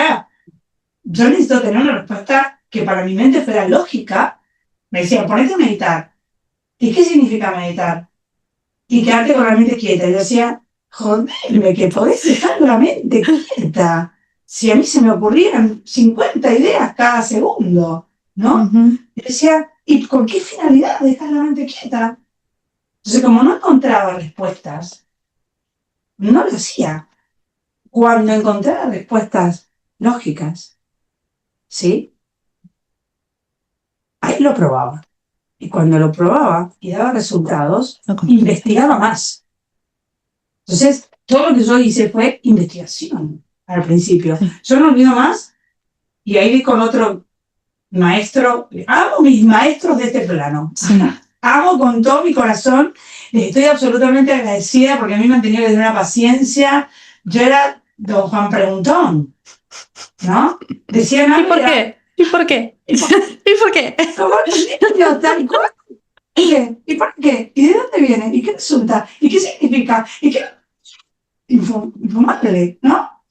yo necesito tener una respuesta que para mi mente fuera lógica. Me decían, ponete a meditar. ¿Y qué significa meditar? Y quedarte con la mente quieta. Y yo decía, joderme, que podés dejar la mente quieta. Si a mí se me ocurrían 50 ideas cada segundo, ¿no? Y decía, ¿y con qué finalidad dejar la mente quieta? Entonces, como no encontraba respuestas, no lo hacía. Cuando encontraba respuestas lógicas, ¿sí? Ahí lo probaba. Y cuando lo probaba y daba resultados, investigaba más. Entonces, todo lo que yo hice fue investigación al principio. Yo no olvido más, y ahí vi con otro maestro, amo mis maestros de este plano. Sí. Amo con todo mi corazón, les estoy absolutamente agradecida porque a mí me han tenido que tener una paciencia. Yo era Don Juan Preguntón, ¿no? Decían algo. ¿Y por qué? ¿Y por qué? ¿Y por qué? ¿Cómo tal cual? ¿Y por qué? ¿Y de dónde viene? ¿Y qué resulta? ¿Y qué significa? ¿Y qué? Infumable, ¿no?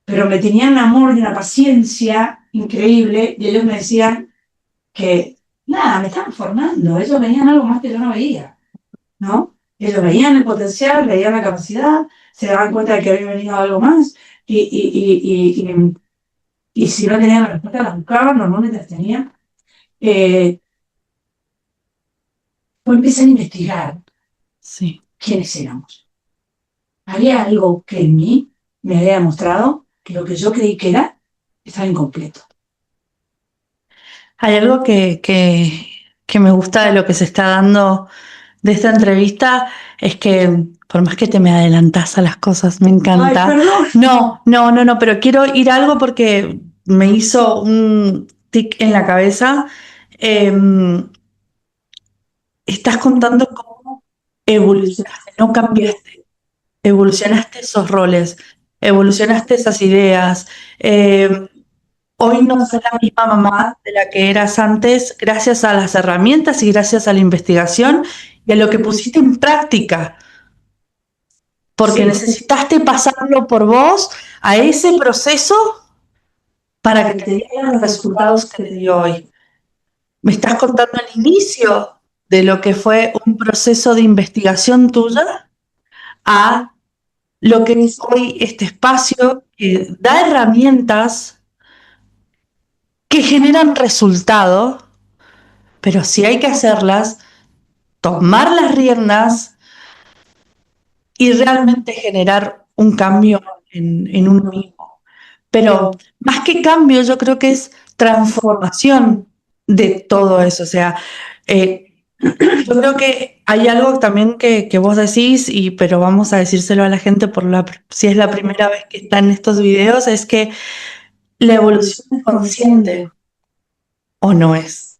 Pero me tenían un amor y una paciencia increíble, y ellos me decían que, nada, me estaban formando, ellos veían algo más que yo no veía, ¿no? Ellos veían el potencial, veían la capacidad, se daban cuenta de que había venido algo más, y si no tenían la respuesta, las buscaban, normalmente las tenían. Pues empecé a investigar quiénes éramos. Había algo que en mí me había demostrado que lo que yo creí que era estaba incompleto. Hay algo que me gusta de lo que se está dando de esta entrevista, es que por más que te me adelantás a las cosas, me encanta. Ay, perdón. No, pero quiero ir a algo porque me hizo un tic en la cabeza. Estás contando cómo evolucionaste, no cambiaste, evolucionaste esos roles, evolucionaste esas ideas. Hoy no sos la misma mamá de la que eras antes, gracias a las herramientas y gracias a la investigación y a lo que pusiste en práctica. Porque necesitaste pasarlo por vos a ese proceso para que te dieran los resultados que te dio hoy. Me estás contando el inicio de lo que fue un proceso de investigación tuya a lo que es hoy este espacio que da herramientas que generan resultados, pero si hay que hacerlas, tomar las riendas y realmente generar un cambio en uno mismo. Pero más que cambio, yo creo que es transformación de todo eso. O sea, yo creo que hay algo también que vos decís, pero vamos a decírselo a la gente si es la primera vez que está en estos videos, es que la evolución es consciente. o no es.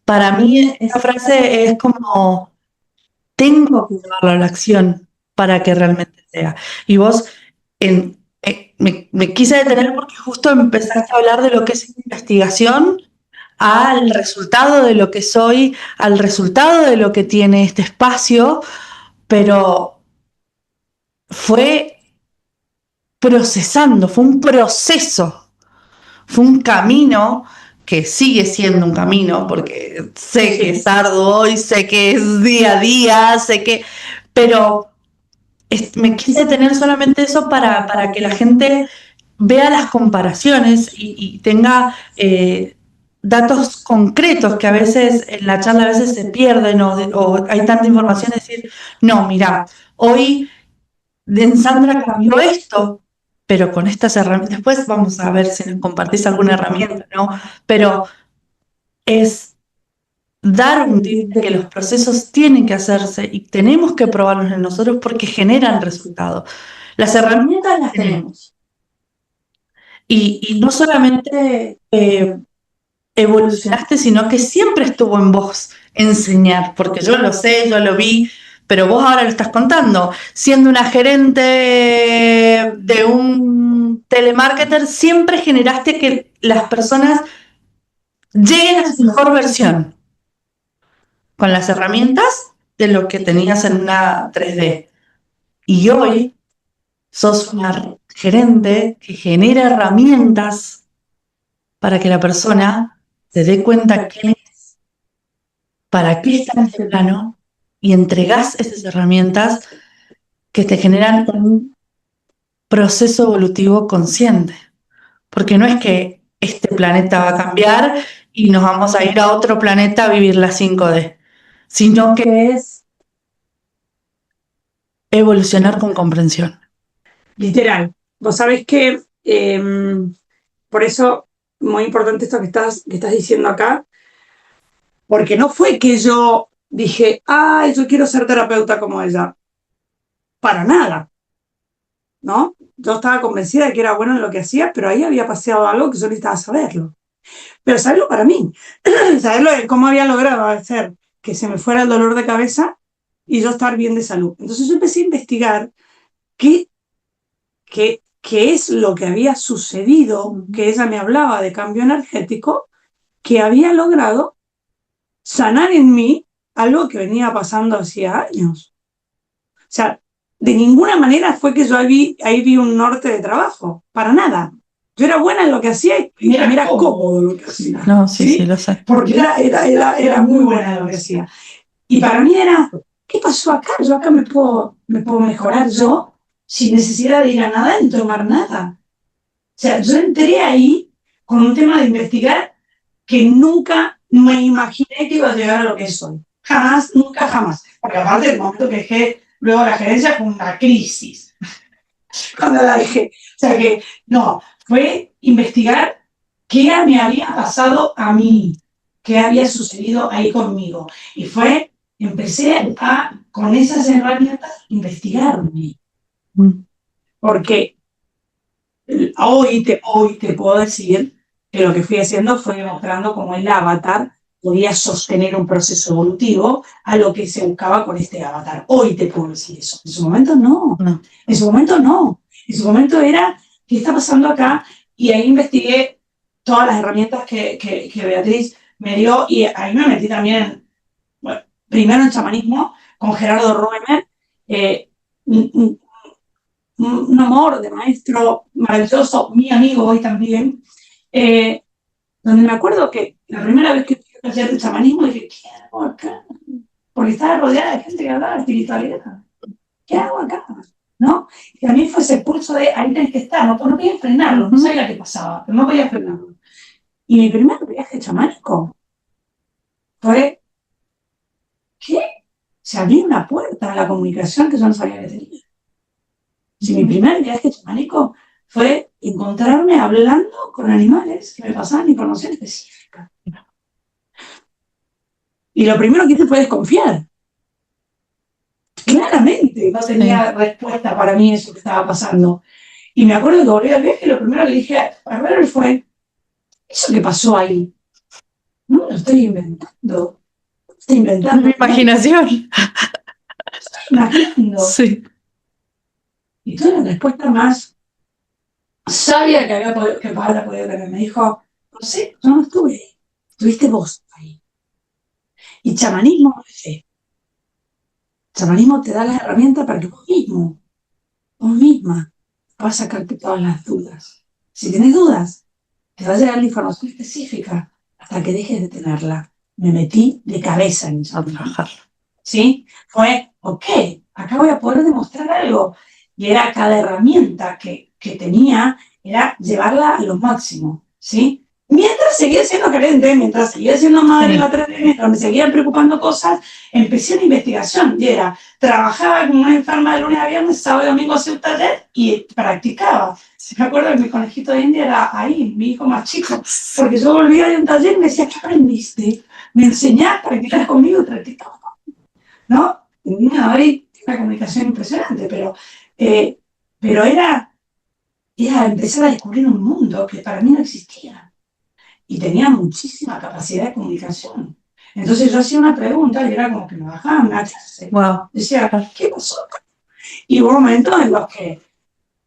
Para mí esa frase es como, tengo que llevarlo a la acción para que realmente sea. Y vos me quise detener porque justo empezaste a hablar de lo que es investigación al resultado de lo que soy, al resultado de lo que tiene este espacio, pero fue procesando, fue un proceso, fue un camino que sigue siendo un camino, porque sé que es arduo hoy, sé que es día a día, sé que, pero me quise tener solamente eso para que la gente vea las comparaciones y tenga datos concretos que a veces en la charla a veces se pierden o hay tanta información, decir, no, mira, hoy en Sandra cambió esto, pero con estas herramientas, después vamos a ver si nos compartís alguna herramienta, ¿no? Pero es dar un tip de que los procesos tienen que hacerse y tenemos que probarlos en nosotros porque generan resultados. Las herramientas las tenemos. Y no solamente evolucionaste, sino que siempre estuvo en vos enseñar, porque yo lo sé, yo lo vi, pero vos ahora lo estás contando. Siendo una gerente de un telemarketer, siempre generaste que las personas lleguen a su mejor versión con las herramientas de lo que tenías en una 3D. Y hoy sos una gerente que genera herramientas para que la persona se dé cuenta quién es, para qué está en este plano y entregás esas herramientas que te generan un proceso evolutivo consciente. Porque no es que este planeta va a cambiar y nos vamos a ir a otro planeta a vivir la 5D, sino que es evolucionar con comprensión. Literal. Vos sabés que por eso, muy importante esto que estás diciendo acá, porque no fue que yo dije, ay, yo quiero ser terapeuta como ella. Para nada, ¿no? Yo estaba convencida de que era bueno en lo que hacía, pero ahí había pasado algo que yo necesitaba saberlo. Pero saberlo para mí, saberlo de cómo había logrado hacer que se me fuera el dolor de cabeza y yo estar bien de salud. Entonces yo empecé a investigar qué, qué es lo que había sucedido, que ella me hablaba de cambio energético, que había logrado sanar en mí algo que venía pasando hacía años. O sea, de ninguna manera fue que yo ahí vi un norte de trabajo, para nada. Yo era buena en lo que hacía y me era cómodo lo que hacía. No, sí, lo sé. Porque era muy buena en lo que hacía. Y para mí era, ¿qué pasó acá? Yo acá me puedo mejorar yo sin necesidad de ir a nada ni tomar nada. O sea, yo entré ahí con un tema de investigar que nunca me imaginé que iba a llegar a lo que soy. Jamás, nunca, jamás. Porque aparte del momento que dejé luego la gerencia fue una crisis. Cuando la dejé. O sea que, no, fue investigar qué me había pasado a mí, qué había sucedido ahí conmigo. Y empecé con esas herramientas, investigarme. Porque hoy te puedo decir que lo que fui haciendo fue demostrando cómo el avatar podía sostener un proceso evolutivo a lo que se buscaba con este avatar. Hoy te puedo decir eso. En su momento no. En su momento no. En su momento era, ¿qué está pasando acá? Y ahí investigué todas las herramientas que Beatriz me dio y ahí me metí también, bueno, primero en chamanismo con Gerardo Roemer, un amor de maestro maravilloso, mi amigo hoy también, donde me acuerdo que la primera vez que fui a hacer el chamanismo dije, ¿qué hago acá? Porque estaba rodeada de gente que hablaba de espiritualidad. ¿Qué hago acá? ¿No? Y a mí fue ese pulso de ahí tenés que estar, no podía frenarlo, no sabía qué pasaba, pero no podía frenarlo. Y mi primer viaje chamánico fue, ¿qué? Se abrió una puerta a la comunicación que yo no sabía que tenía. Si mi primer viaje chamánico fue encontrarme hablando con animales que me pasaban información específica. Y lo primero que hice fue desconfiar. Claramente no tenía respuesta para mí eso que estaba pasando. Y me acuerdo que volví al viaje y lo primero que dije a ver fue, ¿eso que pasó ahí? No me lo estoy inventando. Estoy inventando. Mi imaginación. Imaginando. Sí. Y toda la respuesta más sabia que Paola podía tener. Me dijo, no sé, yo no estuve ahí. Estuviste vos ahí. Y chamanismo no es eso. Chamanismo te da las herramientas para que vos misma, vas a sacarte todas las dudas. Si tenés dudas, te va a llegar la información específica hasta que dejes de tenerla. Me metí de cabeza en A chamanismo. trabajar. ¿Sí? Fue, ok, acá voy a poder demostrar algo. Y era cada herramienta que tenía, era llevarla a lo máximo, ¿sí? Mientras seguía siendo gerente, mientras seguía siendo madre en la 3D, mientras me seguían preocupando cosas, empecé una investigación. Y era, trabajaba como una enferma de lunes a viernes, sábado y domingo hacía un taller y practicaba. Me acuerdo que mi conejito de India era ahí, mi hijo más chico, porque yo volvía de un taller y me decía, ¿qué aprendiste? Me enseñaste a practicar conmigo y practicaba. ¿No? Hoy una comunicación impresionante, pero era empezar a descubrir un mundo que para mí no existía y tenía muchísima capacidad de comunicación. Entonces yo hacía una pregunta y era como que me bajaban una clase. Wow. Decía, ¿qué pasó? Y hubo momentos en los que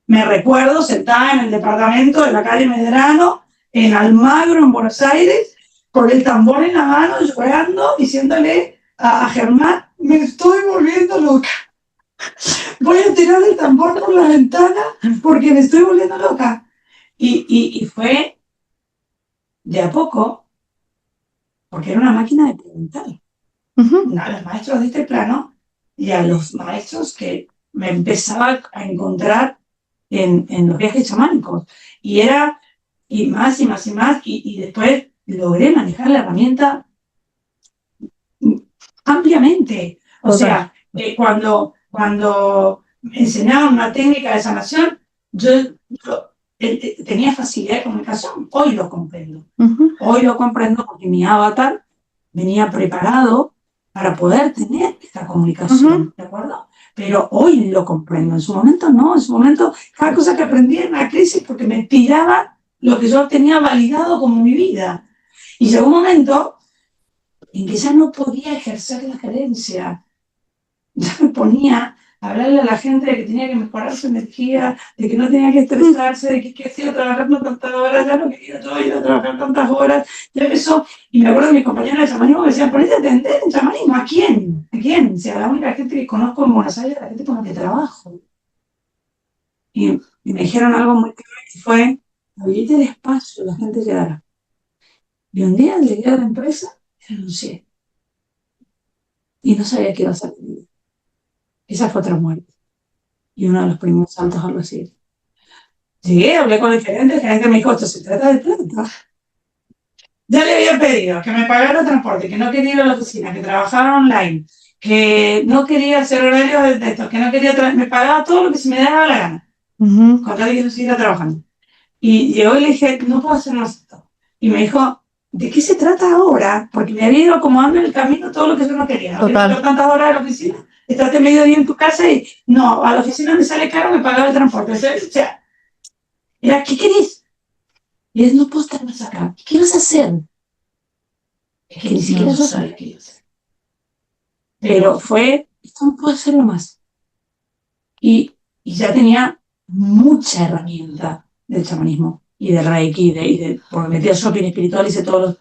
me recuerdo sentada en el departamento de la calle Medrano, en Almagro, en Buenos Aires, con el tambor en la mano, llorando, diciéndole a Germán, me estoy volviendo loca. Voy a tirar el tambor por la ventana porque me estoy volviendo loca. Y fue de a poco, porque era una máquina de preguntar. A los maestros de este plano y a los maestros que me empezaba a encontrar en los viajes chamánicos. Y era, y más y más y más, y después logré manejar la herramienta ampliamente. O sea, cuando me enseñaban una técnica de sanación, yo tenía facilidad de comunicación. Hoy lo comprendo. Hoy lo comprendo porque mi avatar venía preparado para poder tener esta comunicación, ¿de acuerdo? Pero hoy lo comprendo. En su momento no. En su momento, cada cosa que aprendí en la crisis porque me tiraba lo que yo tenía validado como mi vida. Y llegó un momento en que ya no podía ejercer la gerencia. Ya me ponía a hablarle a la gente de que tenía que mejorar su energía, de que no tenía que estresarse, de que hacía trabajando tantas horas, ya no quería yo ir a trabajar tantas horas. Ya empezó, y me acuerdo que mis compañeros de chamanismo me decían, ponete a atender en chamanismo, ¿a quién? ¿A quién? O sea, la única gente que conozco en Buenos Aires es la gente con la que trabajo. Y me dijeron algo muy claro que fue, abrite el espacio, la gente llegará. Y un día llegué a la empresa y renuncié. Y no sabía qué iba a hacer. Esa fue otra muerte. Y uno de los primeros saltos algo así. Llegué, hablé con el gerente me dijo, esto se trata de plata. Ya le había pedido que me pagara transporte, que no quería ir a la oficina, que trabajara online, que no quería hacer horarios de esto, que no quería, me pagaba todo lo que se me daba la gana, con tal de que yo siguiera trabajando. Y llegó y le dije, no puedo hacer más esto. Y me dijo, ¿de qué se trata ahora? Porque me había ido acomodando en el camino todo lo que yo no quería. No quería estar tantas horas en la oficina, estate medio día en tu casa y no, a la oficina me sale caro, me pagaba el transporte. O sea, era, ¿qué querés? Y es, no puedo estar más acá. ¿Qué vas a hacer? Es que ni siquiera yo sabía qué iba a hacer. Pero fue, esto no puedo hacerlo más. Y ya tenía mucha herramienta del chamanismo y de Reiki, porque metí a shopping espiritual, hice todos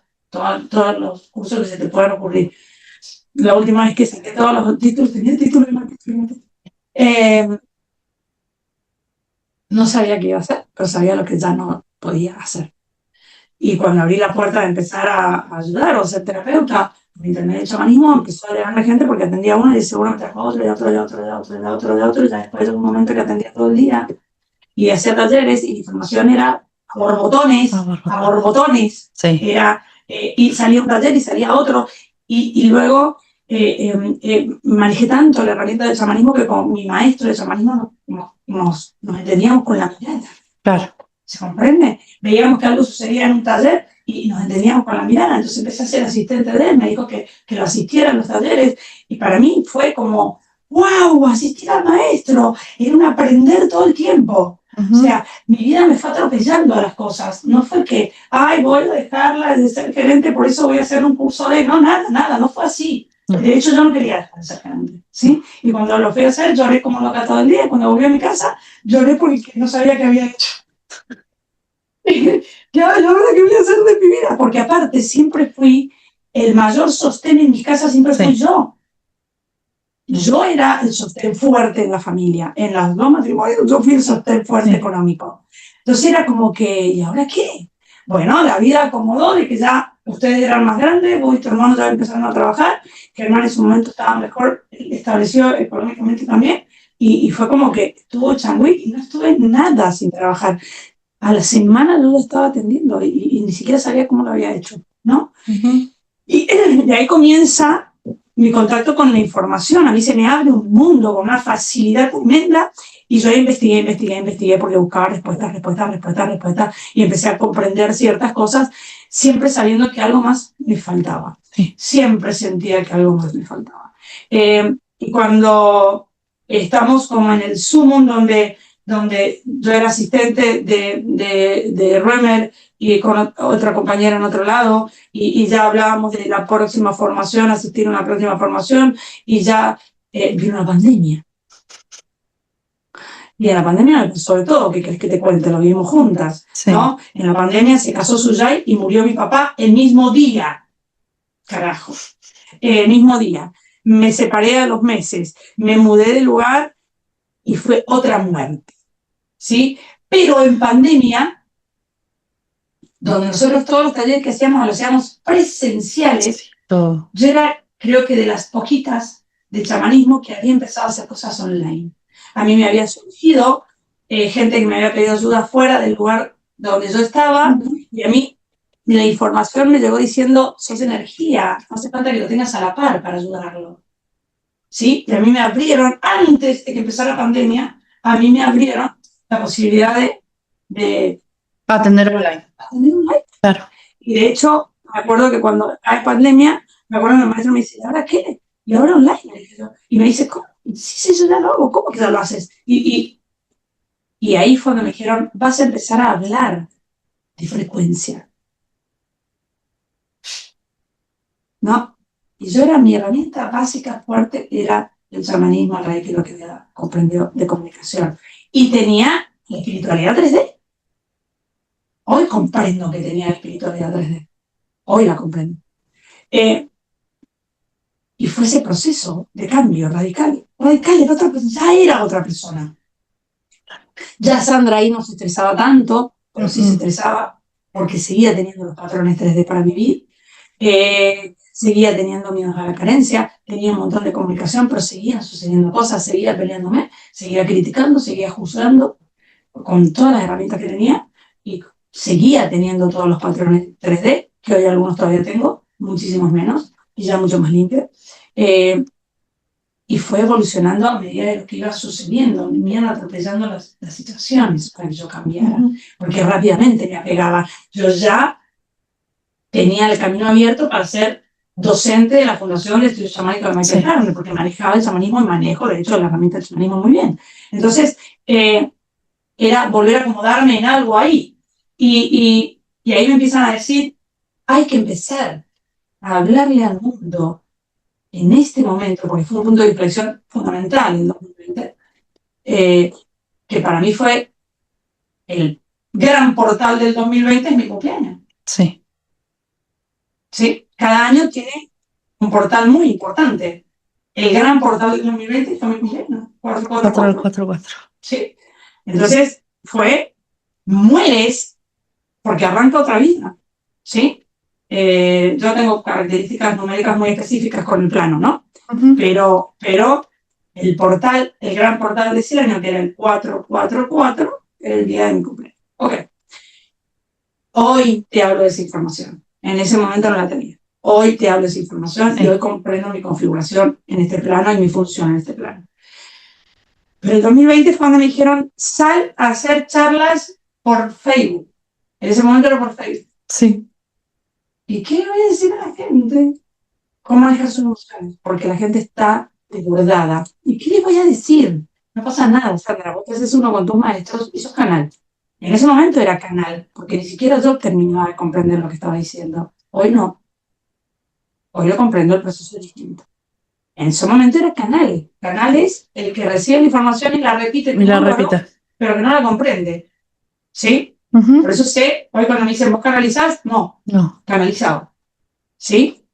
los cursos que se te puedan ocurrir. La última vez que saqué todos los títulos, tenía títulos de marketing. No sabía qué iba a hacer, pero sabía lo que ya no podía hacer. Y cuando abrí la puerta de empezar a ayudar o ser terapeuta, por internet del chamanismo, empezó a llegarme gente porque atendía uno y seguro me trajo otro, y otro, y otro, y otro, y otro, y otro, y ya después de un momento que atendía todo el día y hacía talleres y la información era a borbotones. Sí. Era, y salía un taller y salía otro, y luego manejé tanto la herramienta del chamanismo que con mi maestro de chamanismo nos entendíamos con la mirada. Claro. ¿Se comprende? Veíamos que algo sucedía en un taller y nos entendíamos con la mirada, entonces empecé a ser asistente de él, me dijo que lo asistiera a los talleres, y para mí fue como, ¡wow! Asistir al maestro, era un aprender todo el tiempo. O sea, mi vida me fue atropellando a las cosas. No fue que, ay, voy a dejarla de ser gerente, por eso voy a hacer un curso de... No, nada, no fue así. De hecho, yo no quería dejar de ser gerente, ¿sí? Y cuando lo fui a hacer, lloré como loca todo el día. Y cuando volví a mi casa, lloré porque no sabía qué había hecho. ¿Y ahora qué voy a hacer de mi vida? Porque aparte, siempre fui el mayor sostén en mi casa, siempre fui yo. Yo era el sostén fuerte en la familia. En los dos matrimonios yo fui el sostén fuerte económico. Entonces era como que, ¿y ahora qué? Bueno, la vida acomodó de que ya ustedes eran más grandes, vos y tu hermano ya empezaron a trabajar, que hermano en su momento estaba mejor establecido económicamente también, y fue como que estuvo changüí y no estuve nada sin trabajar. A la semana yo lo estaba atendiendo y ni siquiera sabía cómo lo había hecho, ¿no? Y ahí comienza mi contacto con la información. A mí se me abre un mundo con una facilidad tremenda y yo investigué porque buscaba respuestas y empecé a comprender ciertas cosas, siempre sabiendo que algo más me faltaba. Siempre sentía que algo más me faltaba. Y cuando estamos como en el Zoom donde yo era asistente de Römer y con otra compañera en otro lado, y ya hablábamos de la próxima formación, asistir a una próxima formación, y ya vino una pandemia. Y en la pandemia, sobre todo, ¿qué querés que te cuente? Lo vivimos juntas, ¿no? En la pandemia se casó Suyay y murió mi papá el mismo día. Carajo. El mismo día. Me separé a los meses, me mudé de lugar y fue otra muerte. ¿Sí? Pero en pandemia, donde nosotros todos los talleres que hacíamos los hacíamos presenciales, yo era, creo que de las poquitas de chamanismo que había empezado a hacer cosas online. A mí me había surgido gente que me había pedido ayuda fuera del lugar donde yo estaba, y a mí la información me llegó diciendo, sos energía, no hace falta que lo tengas a la par para ayudarlo. ¿Sí? Y a mí me abrieron, antes de que empezara la pandemia, a mí me abrieron la posibilidad de atender online. Claro. Y de hecho, me acuerdo que cuando hay pandemia, me acuerdo que el maestro me dice, ¿y ahora qué? ¿Y ahora online? Y me dice, ¿cómo? Sí, yo ya lo hago, ¿cómo que ya lo haces? Y ahí fue cuando me dijeron, vas a empezar a hablar de frecuencia. ¿No? Y yo era, mi herramienta básica fuerte era el chamanismo, el reiki, lo que había comprendido de comunicación. Y tenía la espiritualidad 3D. Hoy comprendo que tenía la espiritualidad 3D. Hoy la comprendo. Y fue ese proceso de cambio radical. Era otra persona, ya era otra persona. Ya Sandra ahí no se estresaba tanto, pero sí se estresaba porque seguía teniendo los patrones 3D para vivir. Seguía teniendo miedo a la carencia, tenía un montón de comunicación, pero seguían sucediendo cosas, seguía peleándome, seguía criticando, seguía juzgando con todas las herramientas que tenía y seguía teniendo todos los patrones 3D, que hoy algunos todavía tengo, muchísimos menos, y ya mucho más limpios. Y fue evolucionando a medida de lo que iba sucediendo, me iban atropellando las situaciones para que yo cambiara, porque rápidamente me apegaba. Yo ya tenía el camino abierto para ser docente de la Fundación de Estudios Chamánicos de Michael Harvey, porque manejaba el chamanismo y manejo, de hecho, la herramienta del chamanismo muy bien. Entonces, era volver a acomodarme en algo ahí. Y ahí me empiezan a decir, hay que empezar a hablarle al mundo en este momento, porque fue un punto de inflexión fundamental en 2020, que para mí fue el gran portal del 2020, es mi cumpleaños. Sí. Sí, cada año tiene un portal muy importante. El gran portal del 2020 fue mi cumpleaños. 444. Sí. Entonces mueres porque arranca otra vida. ¿Sí? Yo tengo características numéricas muy específicas con el plano, ¿no? Pero el portal, el gran portal de ese año, que era el 444, era el día de mi cumpleaños. Ok. Hoy te hablo de esa información. En ese momento no la tenía. Hoy te hablo de esa información y hoy comprendo mi configuración en este plano y mi función en este plano. Pero el 2020 fue cuando me dijeron, sal a hacer charlas por Facebook. En ese momento era por Facebook. Sí. ¿Y qué le voy a decir a la gente? ¿Cómo manejar sus emociones? Porque la gente está desbordada. ¿Y qué les voy a decir? no pasa nada, Sandra, vos te haces uno con tus maestros y sos canal. En ese momento era canal, porque ni siquiera yo terminaba de comprender lo que estaba diciendo. Hoy no, hoy lo comprendo, el proceso es distinto. En su momento era canal. Canal es el que recibe la información y la repite, Y la repita. pero que no la comprende. ¿Sí? Ujú. Por eso sé, hoy cuando me dicen, ¿vos canalizás? No, No. canalizado. ¿Sí?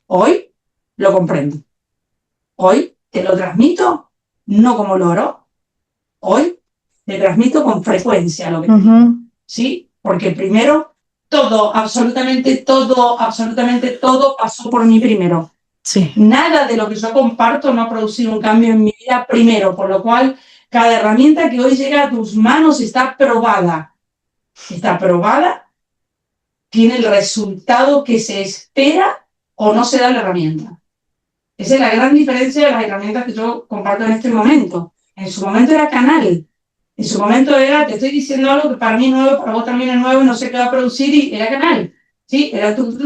Hoy lo comprendo. Hoy te lo transmito, no como loro. Hoy te transmito con frecuencia lo que te digo. ¿Sí? Porque primero, absolutamente todo pasó por mí primero. Sí. Nada de lo que yo comparto no ha producido un cambio en mi vida primero, por lo cual cada herramienta que hoy llega a tus manos está probada. Está probada, tiene el resultado que se espera o no se da la herramienta. Esa es la gran diferencia de las herramientas que yo comparto en este momento. En su momento era canal. En su momento era, te estoy diciendo algo que para mí es nuevo, para vos también es nuevo, no sé qué va a producir, y era canal. ¿Sí? Era tú.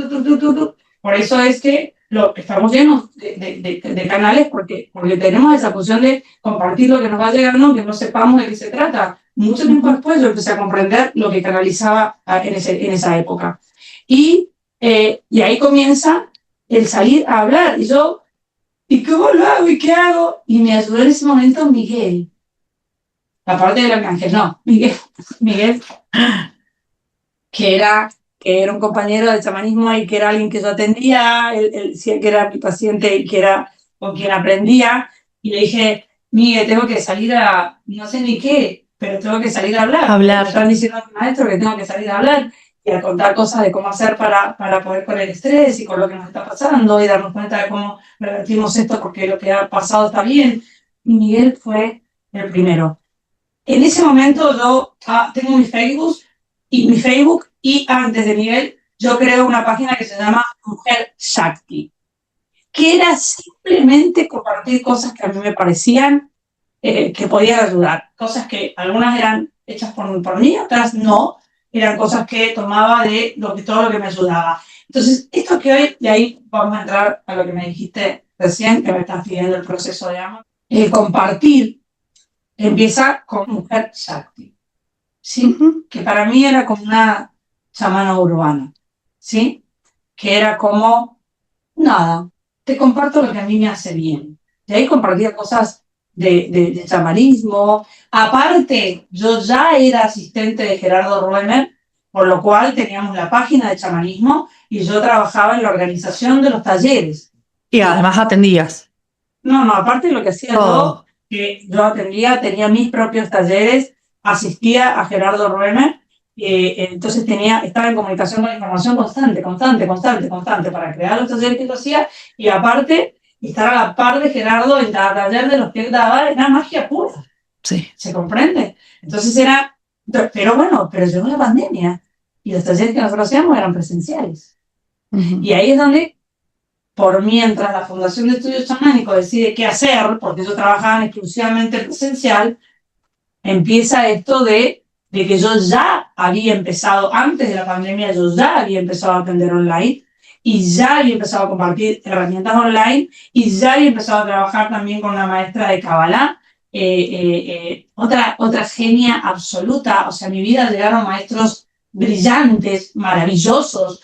Por eso es que estamos llenos de canales, porque tenemos esa función de compartir lo que nos va llegando, que no sepamos de qué se trata. Mucho tiempo después yo empecé a comprender lo que canalizaba en esa época. Y ahí comienza el salir a hablar. ¿Y cómo lo hago? ¿Y qué hago? Y me ayudó en ese momento Miguel. Aparte del arcángel, no, Miguel, que era un compañero de chamanismo y que era alguien que yo atendía, él decía que era mi paciente y que era con quien aprendía. Y le dije, Miguel, tengo que salir no sé ni qué, pero tengo que salir a hablar. Me están diciendo a mi maestro que tengo que salir a hablar y a contar cosas de cómo hacer para poder con el estrés y con lo que nos está pasando y darnos cuenta de cómo revertimos esto porque lo que ha pasado está bien. Y Miguel fue el primero. En ese momento yo tengo mi Facebook y antes de Miguel yo creo una página que se llama Mujer Shakti, que era simplemente compartir cosas que a mí me parecían que podían ayudar, cosas que algunas eran hechas por mí, otras no, eran cosas que tomaba de todo lo que me ayudaba. Entonces, esto que hoy, de ahí vamos a entrar a lo que me dijiste recién, que me estás pidiendo el proceso de amor, el compartir empieza con Mujer Shakti, ¿sí? Que para mí era como una chamana urbana, ¿sí? Que era como, nada, te comparto lo que a mí me hace bien. De ahí compartía cosas de chamanismo. Aparte, yo ya era asistente de Gerardo Ruemer, por lo cual teníamos la página de chamanismo y yo trabajaba en la organización de los talleres. Y además atendías. No, aparte de lo que hacía yo, que yo atendía, tenía mis propios talleres, asistía a Gerardo Ruemer, entonces estaba en comunicación con información constante para crear los talleres que yo hacía y aparte estar a la par de Gerardo en cada taller de los que él daba, era magia pura. Sí. ¿Se comprende? Entonces pero llegó la pandemia y los talleres que nosotros hacíamos eran presenciales. Y ahí es donde por mientras la Fundación de Estudios Chamánicos decide qué hacer, porque ellos trabajaban exclusivamente presencial, empieza esto de que yo ya había empezado, antes de la pandemia, yo ya había empezado a aprender online y ya había empezado a compartir herramientas online y ya había empezado a trabajar también con una maestra de Kabbalah, otra genia absoluta. O sea, a mi vida llegaron maestros brillantes, maravillosos.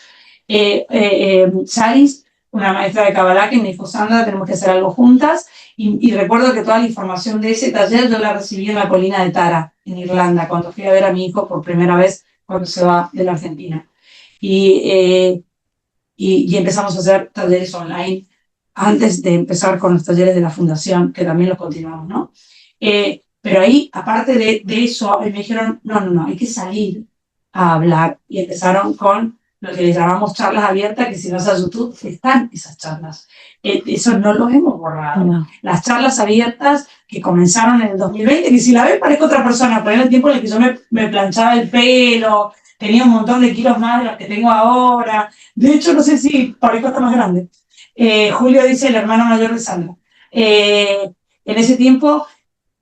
Charis, una maestra de Kabbalah que me dijo, Sandra, tenemos que hacer algo juntas. Y recuerdo que toda la información de ese taller yo la recibí en la colina de Tara, en Irlanda, cuando fui a ver a mi hijo por primera vez cuando se va de la Argentina. Y empezamos a hacer talleres online antes de empezar con los talleres de la Fundación, que también los continuamos, ¿no? Pero ahí, aparte de eso, me dijeron, no, hay que salir a hablar. Y empezaron con lo que les llamamos charlas abiertas, que si vas a YouTube están esas charlas. Eso no lo hemos borrado. No. Las charlas abiertas que comenzaron en el 2020, que si la ves parezco otra persona, pero era el tiempo en el que yo me planchaba el pelo, tenía un montón de kilos más de los que tengo ahora. De hecho, no sé si parezco hasta más grande. Julio dice, el hermano mayor de Sandra. En ese tiempo,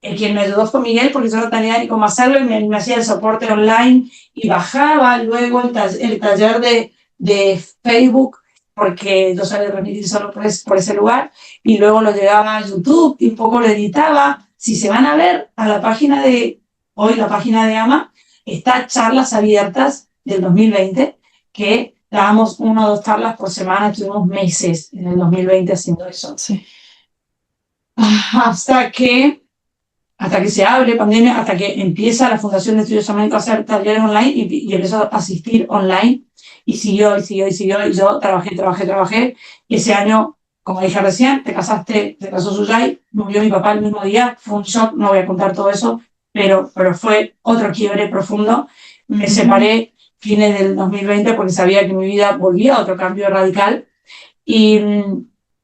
quien me ayudó fue Miguel, porque yo no tenía ni cómo hacerlo, y me hacía el soporte online y bajaba luego el taller de Facebook, porque yo sabía transmitir solo por ese lugar, y luego lo llegaba a YouTube y un poco lo editaba, Si se van a ver a la página de hoy, la página de AMA, está charlas abiertas del 2020, que dábamos 1 o 2 charlas por semana, estuvimos meses en el 2020 haciendo eso. Sí. Hasta que se abre pandemia, hasta que empieza la Fundación de Estudios Américos a hacer talleres online y empezó a asistir online y siguió, y yo trabajé. Y ese año, como dije recién, te casó Suyay, murió mi papá el mismo día, fue un shock, no voy a contar todo eso, pero fue otro quiebre profundo. Me separé fines del 2020 porque sabía que mi vida volvía a otro cambio radical. Y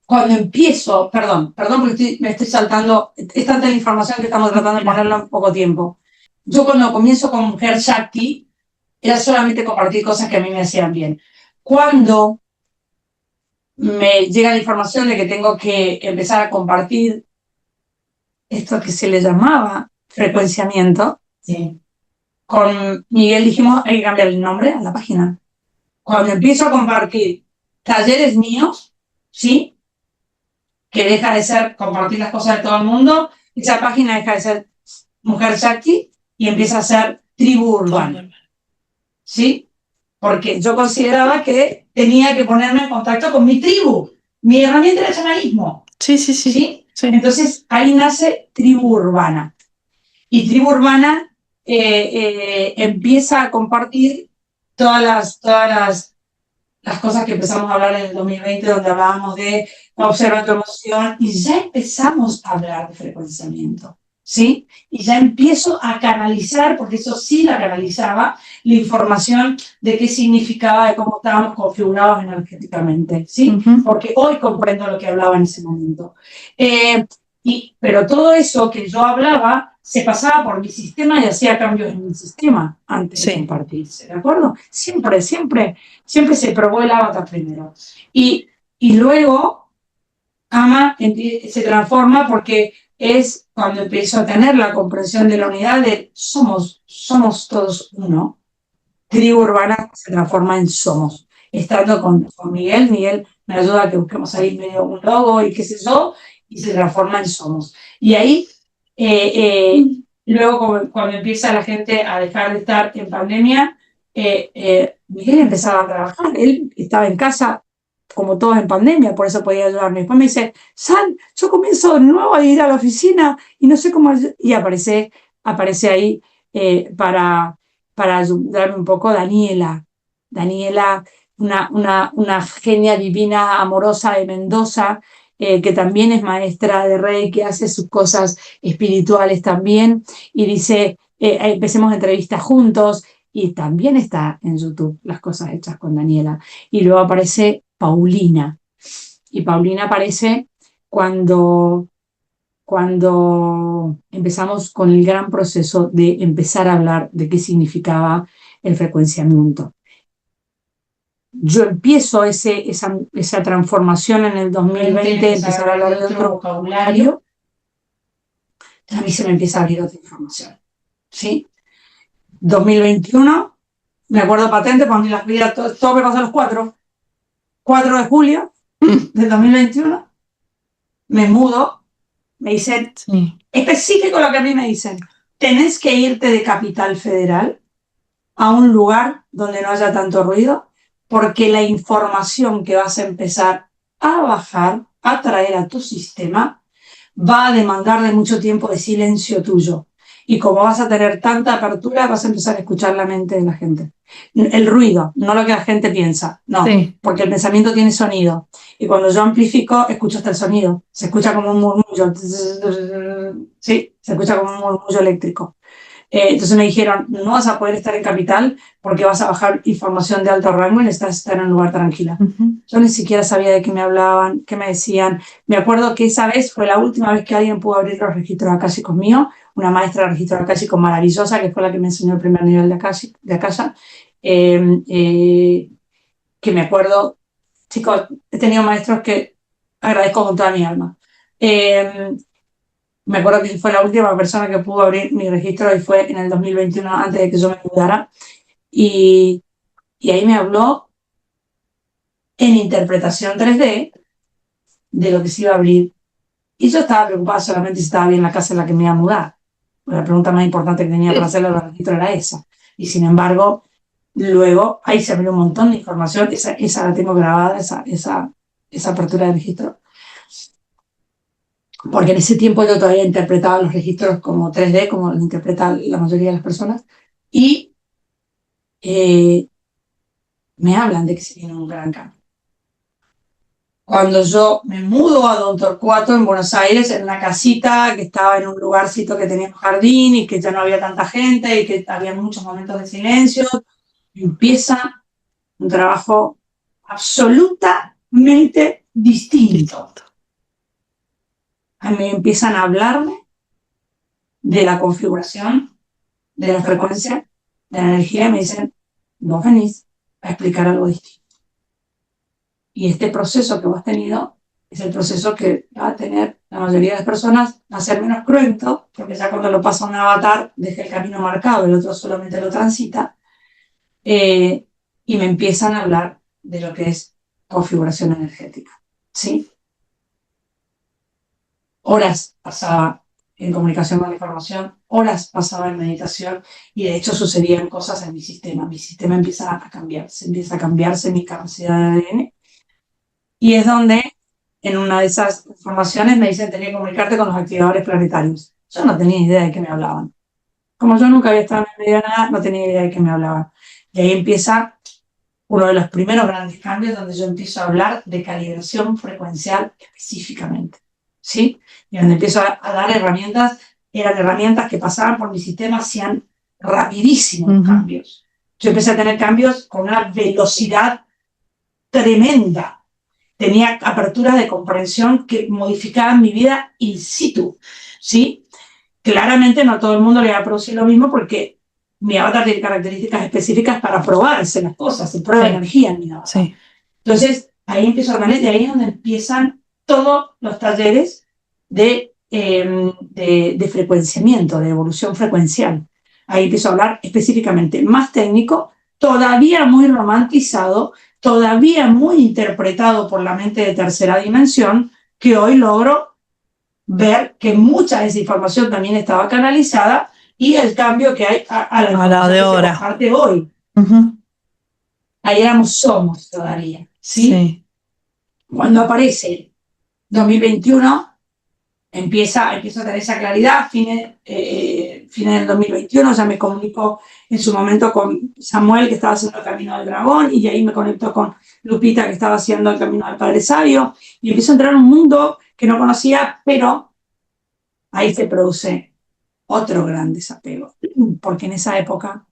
cuando empiezo, perdón porque me estoy saltando, es tanta la información que estamos tratando de ponerla en poco tiempo. Yo cuando comienzo con Mujer Shakti, era solamente compartir cosas que a mí me hacían bien. Cuando me llega la información de que tengo que empezar a compartir esto que se le llamaba frecuenciamiento, Sí. con Miguel dijimos, hay que cambiar el nombre a la página. Cuando empiezo a compartir talleres míos, ¿sí?, que deja de ser compartir las cosas de todo el mundo, esa página deja de ser Mujer Shakti y empieza a ser tribu urbana, ¿sí? Porque yo consideraba que tenía que ponerme en contacto con mi tribu, mi herramienta era el chamanismo, Sí. ¿sí? Entonces ahí nace tribu urbana. Y tribu urbana empieza a compartir todas las cosas que empezamos a hablar en el 2020, donde hablábamos de observar tu emoción, y ya empezamos a hablar de frecuenciamiento, ¿sí? Y ya empiezo a canalizar, porque eso sí la canalizaba, la información de qué significaba, de cómo estábamos configurados energéticamente, ¿sí? Porque hoy comprendo lo que hablaba en ese momento. Pero todo eso que yo hablaba se pasaba por mi sistema y hacía cambios en mi sistema antes de compartirse, ¿de acuerdo? Siempre se probó el avatar primero. Y luego, AMA se transforma porque es cuando empiezo a tener la comprensión de la unidad de somos todos uno. Tribu urbana se transforma en somos. Estando con Miguel me ayuda a que busquemos ahí medio un logo y qué sé yo, y se transforma en somos. Y ahí, luego cuando empieza la gente a dejar de estar en pandemia, Miguel empezaba a trabajar, él estaba en casa como todos en pandemia, por eso podía ayudarme. Después me dice, Sal, yo comienzo de nuevo a ir a la oficina y no sé cómo... Y aparece ahí para ayudarme un poco Daniela, una genia divina, amorosa de Mendoza, que también es maestra de Reiki, que hace sus cosas espirituales también, y dice, empecemos entrevistas juntos, y también está en YouTube las cosas hechas con Daniela. Y luego aparece Paulina, y Paulina aparece cuando empezamos con el gran proceso de empezar a hablar de qué significaba el frecuenciamiento. Yo empiezo esa transformación en el 2020, empezar a hablar de otro vocabulario, a mí se me empieza a abrir otra información, ¿sí? 2021, me acuerdo patente, cuando las vida, todo me pasó a los 4 de julio del 2021, me mudo, me dicen, específico lo que a mí me dicen, tenés que irte de Capital Federal a un lugar donde no haya tanto ruido, porque la información que vas a empezar a bajar, a traer a tu sistema, va a demandar de mucho tiempo de silencio tuyo. Y como vas a tener tanta apertura, vas a empezar a escuchar la mente de la gente. El ruido, no lo que la gente piensa, no, porque el pensamiento tiene sonido. Y cuando yo amplifico, escucho hasta el sonido. Se escucha como un murmullo. Sí, se escucha como un murmullo eléctrico. Entonces me dijeron, no vas a poder estar en Capital porque vas a bajar información de alto rango y necesitas estar en un lugar tranquila. Yo ni siquiera sabía de qué me hablaban, qué me decían. Me acuerdo que esa vez fue la última vez que alguien pudo abrir los registros akáshicos míos, una maestra de registros akáshicos maravillosa, que fue la que me enseñó el primer nivel de Akasha, que me acuerdo, chicos, he tenido maestros que agradezco con toda mi alma. Me acuerdo que fue la última persona que pudo abrir mi registro y fue en el 2021, antes de que yo me mudara. Y ahí me habló en interpretación 3D de lo que se iba a abrir Y yo estaba preocupada solamente si estaba bien la casa en la que me iba a mudar. La pregunta más importante que tenía para hacerle al registro era esa. Y sin embargo, luego ahí se abrió un montón de información. Esa la tengo grabada, esa apertura de registro. Porque en ese tiempo yo todavía interpretaba los registros como 3D, como lo interpreta la mayoría de las personas. Y me hablan de que se tiene un gran cambio. Cuando yo me mudo a Don Torcuato en Buenos Aires, en una casita que estaba en un lugarcito que tenía un jardín y que ya no había tanta gente y que había muchos momentos de silencio, empieza un trabajo absolutamente distinto. A mí empiezan a hablarme de la configuración, de la frecuencia, de la energía y me dicen, vos venís a explicar algo distinto. Y este proceso que vos has tenido es el proceso que va a tener la mayoría de las personas a ser menos cruento, porque ya cuando lo pasa un avatar deja el camino marcado, el otro solamente lo transita, y me empiezan a hablar de lo que es configuración energética. ¿Sí? Horas pasaba en comunicación con la información, horas pasaba en meditación, y de hecho sucedían cosas en mi sistema. Mi sistema empieza a cambiarse, mi capacidad de ADN, y es donde en una de esas informaciones me dicen tenía que comunicarte con los activadores planetarios. Yo no tenía idea de qué me hablaban. Como yo nunca había estado en medio de nada, no tenía idea de qué me hablaban. Y ahí empieza uno de los primeros grandes cambios donde yo empiezo a hablar de calibración frecuencial específicamente. ¿Sí? Y donde empiezo a dar herramientas, eran herramientas que pasaban por mi sistema, hacían rapidísimos cambios. Yo empecé a tener cambios con una velocidad tremenda. Tenía aperturas de comprensión que modificaban mi vida in situ, ¿sí? Claramente no a todo el mundo le va a producir lo mismo porque mi avatar tiene características específicas para probarse las cosas, se prueba energía en mi avatar. Sí. Entonces, ahí empiezo a hablar, y ahí es donde empiezan todos los talleres de frecuenciamiento, de evolución frecuencial. Ahí empiezo a hablar específicamente más técnico, todavía muy romantizado, todavía muy interpretado por la mente de tercera dimensión, que hoy logro ver que mucha de esa información también estaba canalizada, y el cambio que hay a la de ahora. Parte hoy. Ahí somos todavía. ¿Sí? Cuando aparece 2021, empiezo a tener esa claridad. Fines del 2021 ya me comunico en su momento con Samuel, que estaba haciendo el Camino del Dragón, y ahí me conecto con Lupita, que estaba haciendo el Camino del Padre Sabio, y empiezo a entrar en un mundo que no conocía, pero ahí se produce otro gran desapego, porque en esa época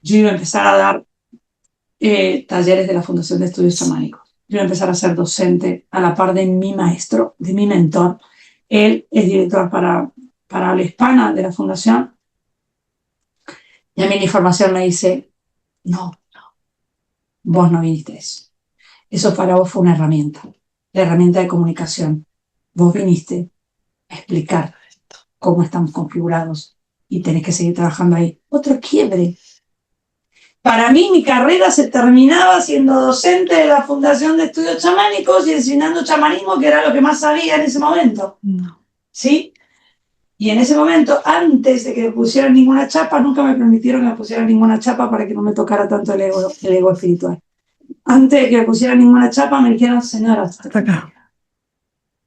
yo iba a empezar a dar talleres de la Fundación de Estudios Chamánicos. Yo iba a empezar a ser docente a la par de mi maestro, de mi mentor. Él es director para habla hispana de la fundación, y a mí la información me dice, no, vos no viniste a eso. Eso para vos fue una herramienta, la herramienta de comunicación. Vos viniste a explicar cómo estamos configurados y tenés que seguir trabajando ahí. Otro quiebre. Para mí, mi carrera se terminaba siendo docente de la Fundación de Estudios Chamánicos y enseñando chamanismo, que era lo que más sabía en ese momento. ¿Sí? Y en ese momento, antes de que me pusieran ninguna chapa, nunca me permitieron que me pusieran ninguna chapa para que no me tocara tanto el ego espiritual. Antes de que me pusieran ninguna chapa, me dijeron, señora, hasta acá.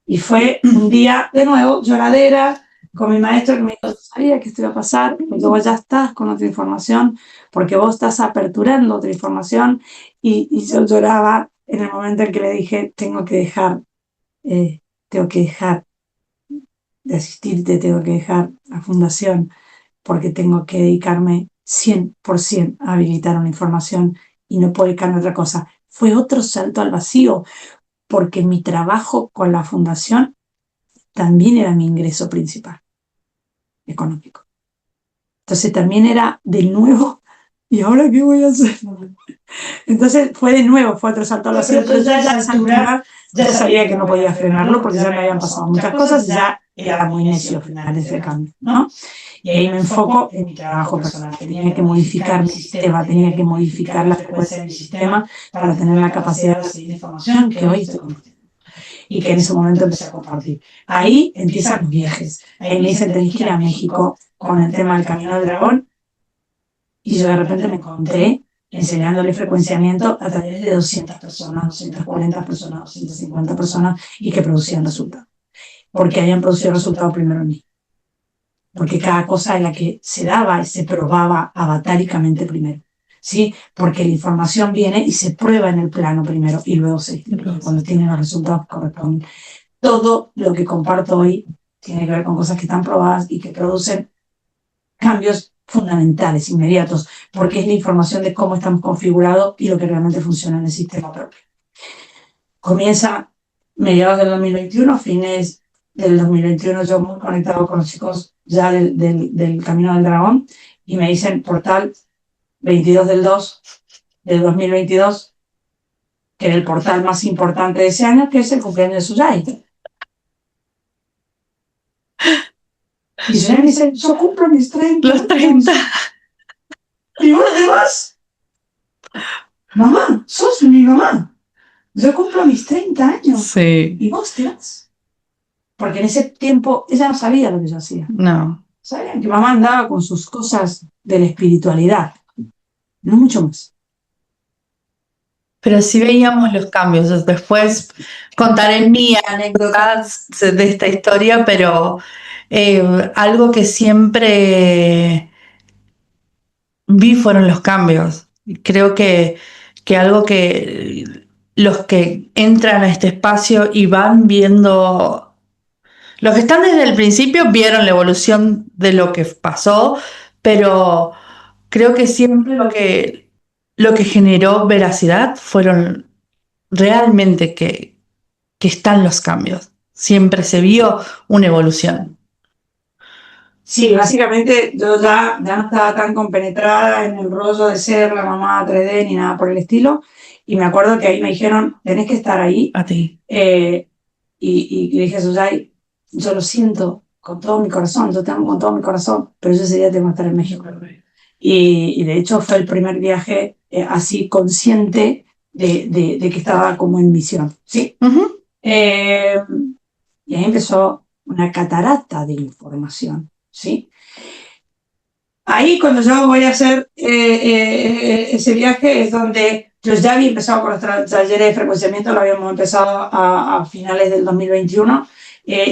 Y fue un día, de nuevo, lloradera, con mi maestro, que me dijo, sabía que esto iba a pasar, me dijo, vos ya estás con otra información, porque vos estás aperturando otra información, y yo lloraba en el momento en que le dije, tengo que dejar de asistirte, tengo que dejar la fundación, porque tengo que dedicarme 100% a habilitar una información y no puedo dedicarme a otra cosa. Fue otro salto al vacío, porque mi trabajo con la fundación también era mi ingreso principal económico. Entonces también era de nuevo, ¿y ahora qué voy a hacer? Entonces fue de nuevo, fue otro salto al vacío. Pero ya sabía que no podía frenarlo, porque ya me habían pasado muchas cosas, ya era muy necio frenar ese cambio, ¿no? Y ahí me enfoco en mi trabajo personal. Tenía que modificar mi sistema, tenía que modificar la frecuencia de mi sistema para tener la capacidad de recibir información que hoy estoy compartiendo. y que en ese momento empecé a compartir. Ahí empiezan los viajes. Ahí me dicen, tenés que ir a México con el tema del Camino del Dragón, y yo de repente me encontré enseñándole frecuenciamiento a través de 200 personas, 240 personas, 250 personas, y que producían resultados. Porque habían producido resultados primero en mí. Porque cada cosa en la que se daba y se probaba avatáricamente primero. ¿Sí? Porque la información viene y se prueba en el plano primero y luego se distribuye cuando tienen los resultados que corresponden. Todo lo que comparto hoy tiene que ver con cosas que están probadas y que producen cambios fundamentales, inmediatos, porque es la información de cómo estamos configurados y lo que realmente funciona en el sistema propio. Comienza mediados del 2021, fines del 2021, yo muy conectado con los chicos ya del Camino del Dragón, y me dicen portal 22 del 2 del 2022, que era el portal más importante de ese año, que es el cumpleaños de Suyai. Y Suyai me dice, yo cumplo mis 30. Los 30. ¿Y vos te vas? Mamá, sos mi mamá. Yo cumplo mis 30 años. Sí. ¿Y vos te vas? Porque en ese tiempo ella no sabía lo que yo hacía. No. Sabían que mamá andaba con sus cosas de la espiritualidad. No mucho más. Pero sí veíamos los cambios. Después contaré mi anécdotas de esta historia, pero algo que siempre vi fueron los cambios. Creo que algo que los que entran a este espacio y van viendo, los que están desde el principio vieron la evolución de lo que pasó, pero creo que siempre lo que generó veracidad fueron realmente que están los cambios. Siempre se vio una evolución. Sí, básicamente yo ya no estaba tan compenetrada en el rollo de ser la mamá 3D ni nada por el estilo. Y me acuerdo que ahí me dijeron, tenés que estar ahí. A ti. Y le dije a Suyai, yo lo siento con todo mi corazón, yo te amo con todo mi corazón, pero yo ese día tengo que estar en México. Y de hecho fue el primer viaje así consciente de que estaba como en misión, ¿sí? Uh-huh. Y ahí empezó una catarata de información, ¿sí? Ahí cuando yo voy a hacer ese viaje es donde yo ya había empezado con los talleres de frecuenciamiento, lo habíamos empezado a finales del 2021,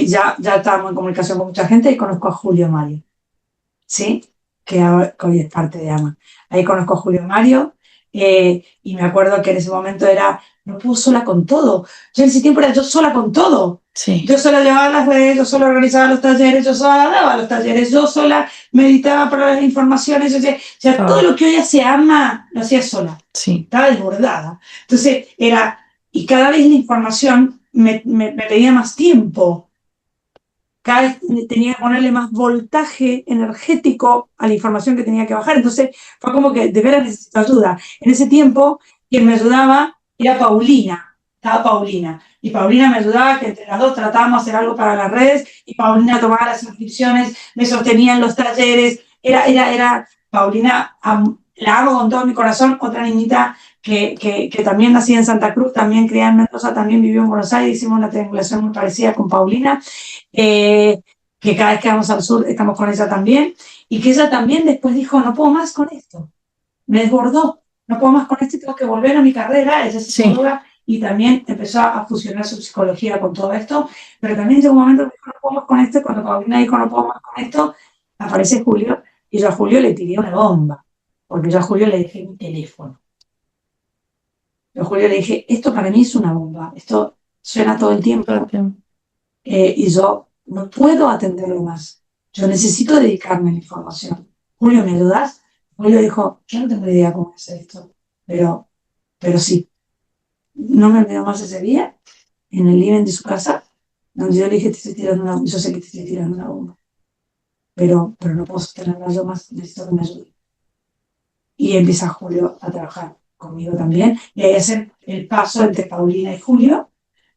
ya estábamos en comunicación con mucha gente y conozco a Julio Mario, ¿sí? Que hoy es parte de AMA. Ahí conozco a Julio Mario y me acuerdo que en ese momento era, no puedo sola con todo. Yo en ese tiempo era yo sola con todo. Sí. Yo sola llevaba las redes, yo sola organizaba los talleres, yo sola daba los talleres, yo sola meditaba para las informaciones. O sea, todo lo que hoy hace AMA lo hacía sola. Sí. Estaba desbordada. Entonces era, y cada vez la información me pedía más tiempo. Cada vez tenía que ponerle más voltaje energético a la información que tenía que bajar. Entonces fue como que de veras necesito ayuda. En ese tiempo, quien me ayudaba era Paulina. Estaba Paulina. Y Paulina me ayudaba, que entre las dos tratábamos de hacer algo para las redes. Y Paulina tomaba las inscripciones, me sostenía en los talleres. Era Paulina, la amo con todo mi corazón. Otra niñita que también nacía en Santa Cruz, también criada en Mendoza, también vivió en Buenos Aires. Hicimos una triangulación muy parecida con Paulina. Que cada vez que vamos al sur estamos con ella también, y que ella también después dijo, no puedo más con esto, me desbordó, no puedo más con esto y tengo que volver a mi carrera. Ella es psicóloga y también empezó a fusionar su psicología con todo esto, pero también llegó un momento que dijo, no puedo más con esto, y cuando Paulina dijo, no puedo más con esto, aparece Julio, y yo a Julio le tiré una bomba, porque yo a Julio le dejé mi teléfono. Yo a Julio le dije, esto para mí es una bomba, esto suena todo el tiempo. Y yo no puedo atenderlo más. Yo necesito dedicarme a la información. Julio, ¿me ayudas? Julio dijo, yo no tengo idea cómo hacer esto, pero sí. No me olvido más ese día, en el living de su casa, donde yo le dije, yo sé que te estoy tirando una bomba, pero no puedo sostenerla yo más, necesito que me ayude. Y empieza Julio a trabajar conmigo también, y ahí hacer el paso entre Paulina y Julio.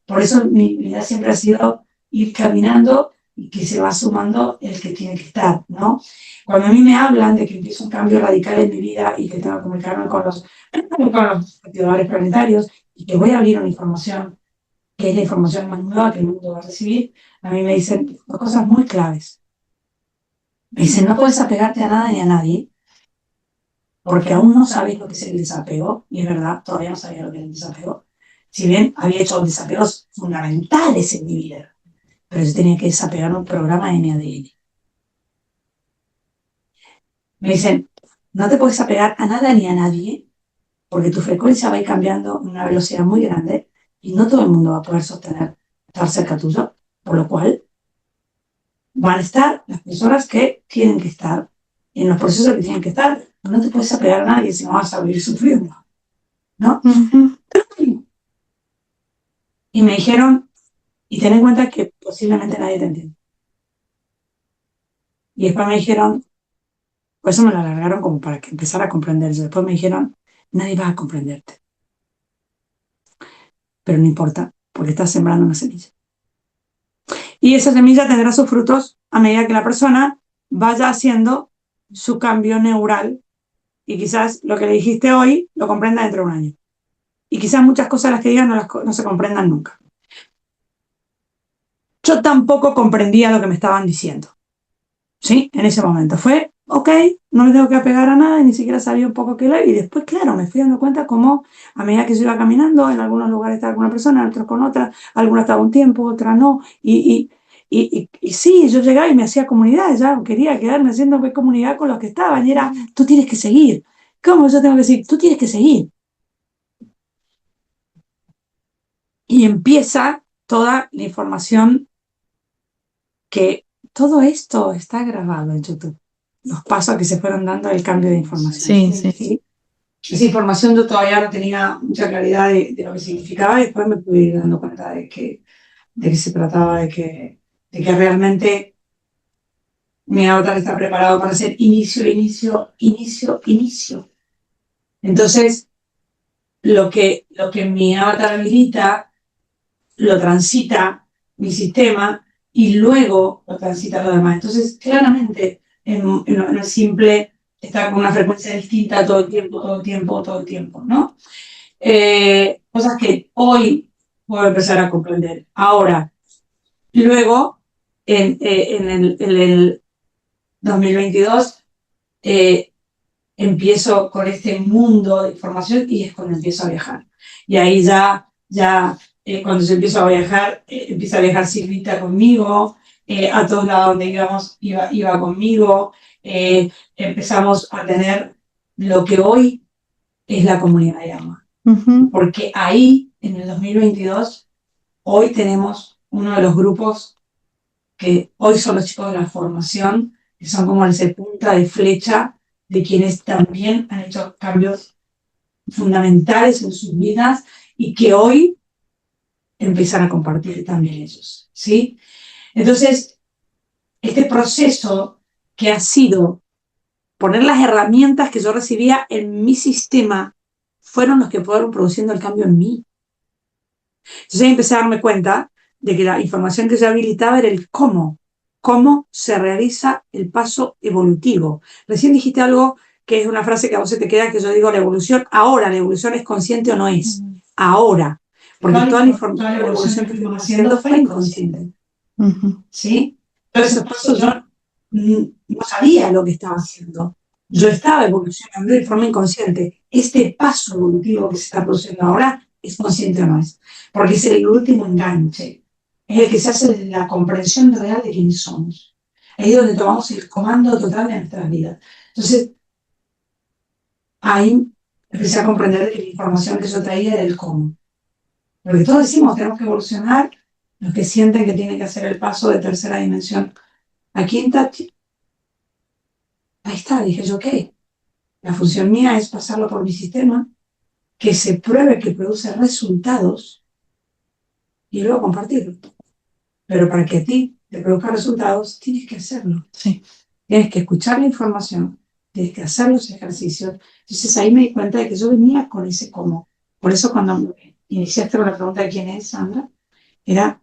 Por eso mi vida siempre ha sido ir caminando y que se va sumando el que tiene que estar, ¿no? Cuando a mí me hablan de que empiezo un cambio radical en mi vida y que tengo que comunicarme con los activadores planetarios y que voy a abrir una información que es la información más nueva que el mundo va a recibir, a mí me dicen dos cosas muy claves. Me dicen, no puedes apegarte a nada ni a nadie, porque aún no sabes lo que es el desapego, y es verdad, todavía no sabía lo que es el desapego. Si bien había hecho desapegos fundamentales en mi vida, pero yo tenía que desapegar un programa de mi ADN. Me dicen, no te puedes apegar a nada ni a nadie, porque tu frecuencia va a ir cambiando a una velocidad muy grande y no todo el mundo va a poder sostener estar cerca tuyo, por lo cual van a estar las personas que tienen que estar en los procesos que tienen que estar. No te puedes apegar a nadie si no vas a vivir sufriendo, ¿no? Y me dijeron, y ten en cuenta que posiblemente nadie te entiende. Y después me dijeron, por eso me lo alargaron como para que empezara a comprenderse. Después me dijeron, nadie va a comprenderte. Pero no importa, porque estás sembrando una semilla. Y esa semilla tendrá sus frutos a medida que la persona vaya haciendo su cambio neural y quizás lo que le dijiste hoy lo comprenda dentro de un año. Y quizás muchas cosas las que digan no se comprendan nunca. Yo tampoco comprendía lo que me estaban diciendo. ¿Sí? En ese momento fue, ok, no me tengo que apegar a nada, ni siquiera sabía un poco qué era. Y después, claro, me fui dando cuenta cómo a medida que yo iba caminando, en algunos lugares estaba con una persona, en otros con otra, alguna estaba un tiempo, otra no. Y sí, yo llegaba y me hacía comunidad, ya quería quedarme haciendo comunidad con los que estaban. Y era, tú tienes que seguir. ¿Cómo yo tengo que decir? Tú tienes que seguir. Y empieza toda la información que todo esto está grabado en YouTube. Los pasos que se fueron dando del cambio de información. Sí. Esa información yo todavía no tenía mucha claridad de lo que significaba y después me pude ir dando cuenta de que se trataba de que realmente mi avatar está preparado para hacer inicio, inicio, inicio, inicio. Entonces, lo que mi avatar habilita, lo transita mi sistema y luego lo transita lo demás. Entonces, claramente, en el simple estar con una frecuencia distinta todo el tiempo, todo el tiempo, todo el tiempo, ¿no? Cosas que hoy puedo empezar a comprender. Ahora, luego, en el 2022, empiezo con este mundo de información y es cuando empiezo a viajar. Y ahí cuando yo empiezo a viajar, empieza a viajar Silvita conmigo, a todos lados donde íbamos, iba conmigo, empezamos a tener lo que hoy es la comunidad de Ama. Porque ahí, en el 2022, hoy tenemos uno de los grupos que hoy son los chicos de la formación, que son como esa punta de flecha de quienes también han hecho cambios fundamentales en sus vidas y que hoy empiezan a compartir también ellos, ¿sí? Entonces, este proceso que ha sido poner las herramientas que yo recibía en mi sistema fueron los que fueron produciendo el cambio en mí. Entonces empecé a darme cuenta de que la información que yo habilitaba era el cómo se realiza el paso evolutivo. Recién dijiste algo que es una frase que a vos se te queda, que yo digo, la evolución es consciente o no es, ahora, porque toda la evolución que fuimos haciendo fue inconsciente. ¿Sí? Entonces, esos pasos yo no sabía lo que estaba haciendo. Yo estaba evolucionando de forma inconsciente. Este paso evolutivo que se está produciendo ahora es consciente o no es, porque es el último enganche, es el que se hace de la comprensión real de quiénes somos. Ahí es donde tomamos el comando total de nuestras vidas. Entonces, ahí empecé a comprender que la información que yo traía era el cómo. Porque todos decimos, tenemos que evolucionar, los que sienten que tienen que hacer el paso de tercera dimensión a quinta, ahí está, dije yo, ok, la función mía es pasarlo por mi sistema, que se pruebe que produce resultados y luego compartirlo. Pero para que a ti te produzca resultados, tienes que hacerlo. Sí. Tienes que escuchar la información, tienes que hacer los ejercicios. Entonces ahí me di cuenta de que yo venía con ese cómo. Por eso cuando iniciaste con la pregunta de quién es Sandra, era,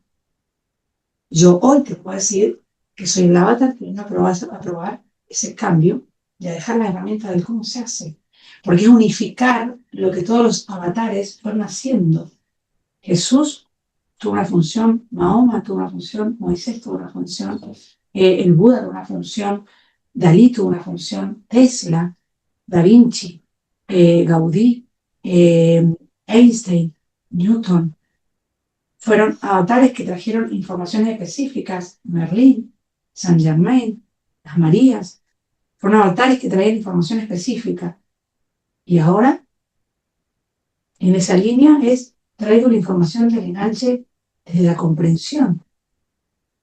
yo hoy te puedo decir que soy el avatar que viene a probar ese cambio y a dejar la herramienta del cómo se hace. Porque es unificar lo que todos los avatares fueron haciendo. Jesús tuvo una función, Mahoma tuvo una función, Moisés tuvo una función, el Buda tuvo una función, Dalí tuvo una función, Tesla, Da Vinci, Gaudí, Einstein, Newton. Fueron avatares que trajeron informaciones específicas, Merlín, Saint Germain, las Marías, fueron avatares que traían información específica. Y ahora, en esa línea, traigo la información del enganche desde la comprensión.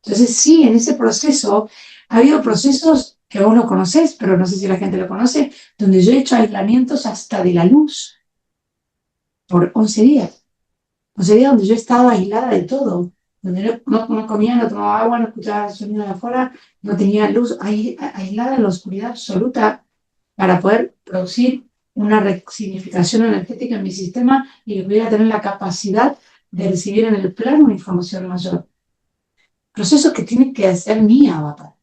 Entonces, sí, en ese proceso, ha habido procesos que vos no conocés, pero no sé si la gente lo conoce, donde yo he hecho aislamientos hasta de la luz por 11 días. 11 días donde yo estaba aislada de todo, donde no comía, no tomaba agua, no escuchaba el sonido de afuera, no tenía luz, aislada en la oscuridad absoluta para poder producir una resignificación energética en mi sistema y que pudiera tener la capacidad de recibir en el plano una información mayor. Procesos que tiene que hacer mi avatar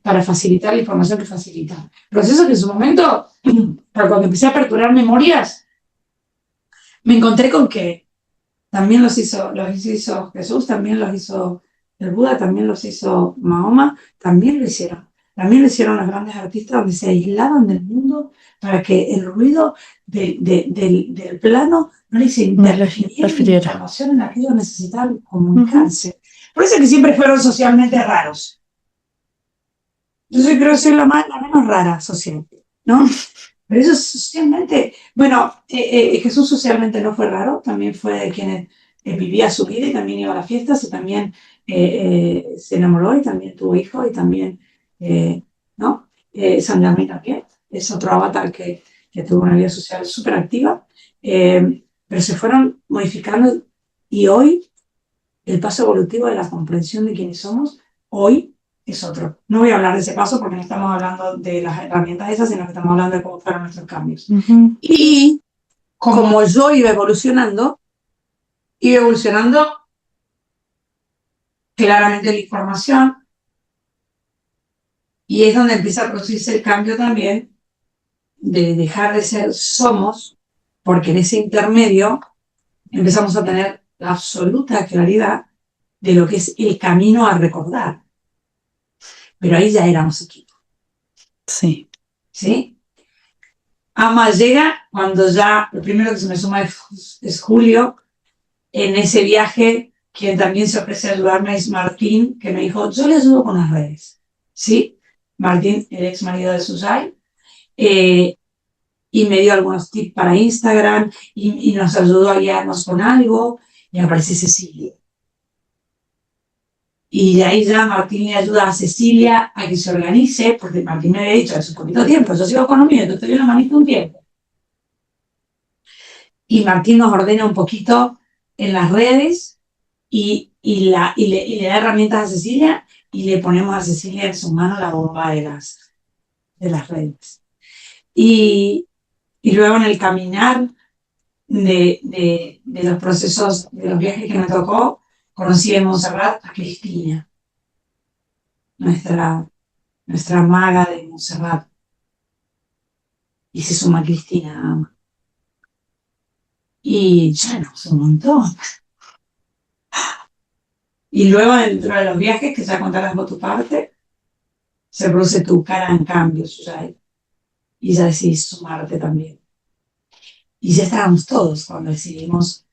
para facilitar la información que facilita. Procesos que en su momento, cuando empecé a aperturar memorias, me encontré con que también los hizo Jesús, también los hizo el Buda, también los hizo Mahoma, también lo hicieron. También lo hicieron los grandes artistas donde se aislaban del mundo para que el ruido del plano no les interfiriera la información en la que ellos necesitaban comunicarse. Por eso es que siempre fueron socialmente raros. Yo creo que soy la menos rara socialmente, ¿no? Pero eso socialmente, bueno, Jesús socialmente no fue raro, también fue de quien vivía su vida y también iba a las fiestas y también se enamoró y también tuvo hijos y también, ¿no? San Germain también, es otro avatar que tuvo una vida social súper activa, pero se fueron modificando y hoy el paso evolutivo de la comprensión de quiénes somos, hoy es otro. No voy a hablar de ese paso porque no estamos hablando de las herramientas esas, sino que estamos hablando de cómo fueron nuestros cambios. Y como yo iba evolucionando claramente la información, y es donde empieza a producirse el cambio también de dejar de ser somos, porque en ese intermedio empezamos a tener la absoluta claridad de lo que es el camino a recordar. Pero ahí ya éramos equipo. Sí. ¿Sí? Ama llega cuando ya, lo primero que se me suma es Julio. En ese viaje, quien también se ofrece a ayudarme es Martín, que me dijo, yo le ayudo con las redes. ¿Sí? Martín, el ex marido de Susay. Y me dio algunos tips para Instagram y nos ayudó a guiarnos con algo. Y aparece Cecilia. Y de ahí ya Martín le ayuda a Cecilia a que se organice, porque Martín me había dicho hace un poquito tiempo, yo sigo con lo mío, yo te doy una manita un tiempo. Y Martín nos ordena un poquito en las redes y le da herramientas a Cecilia y le ponemos a Cecilia en su mano la bomba de las redes. Y luego en el caminar de los procesos, de los viajes que me tocó, conocí en Montserrat a Cristina, nuestra maga de Montserrat. Y se suma Cristina Ama. Y ya no, un montón. Y luego dentro de los viajes, que ya contarás por tu parte, se produce tu cara en cambio, Susay. Y ya decidís sumarte también. Y ya estábamos todos cuando decidimos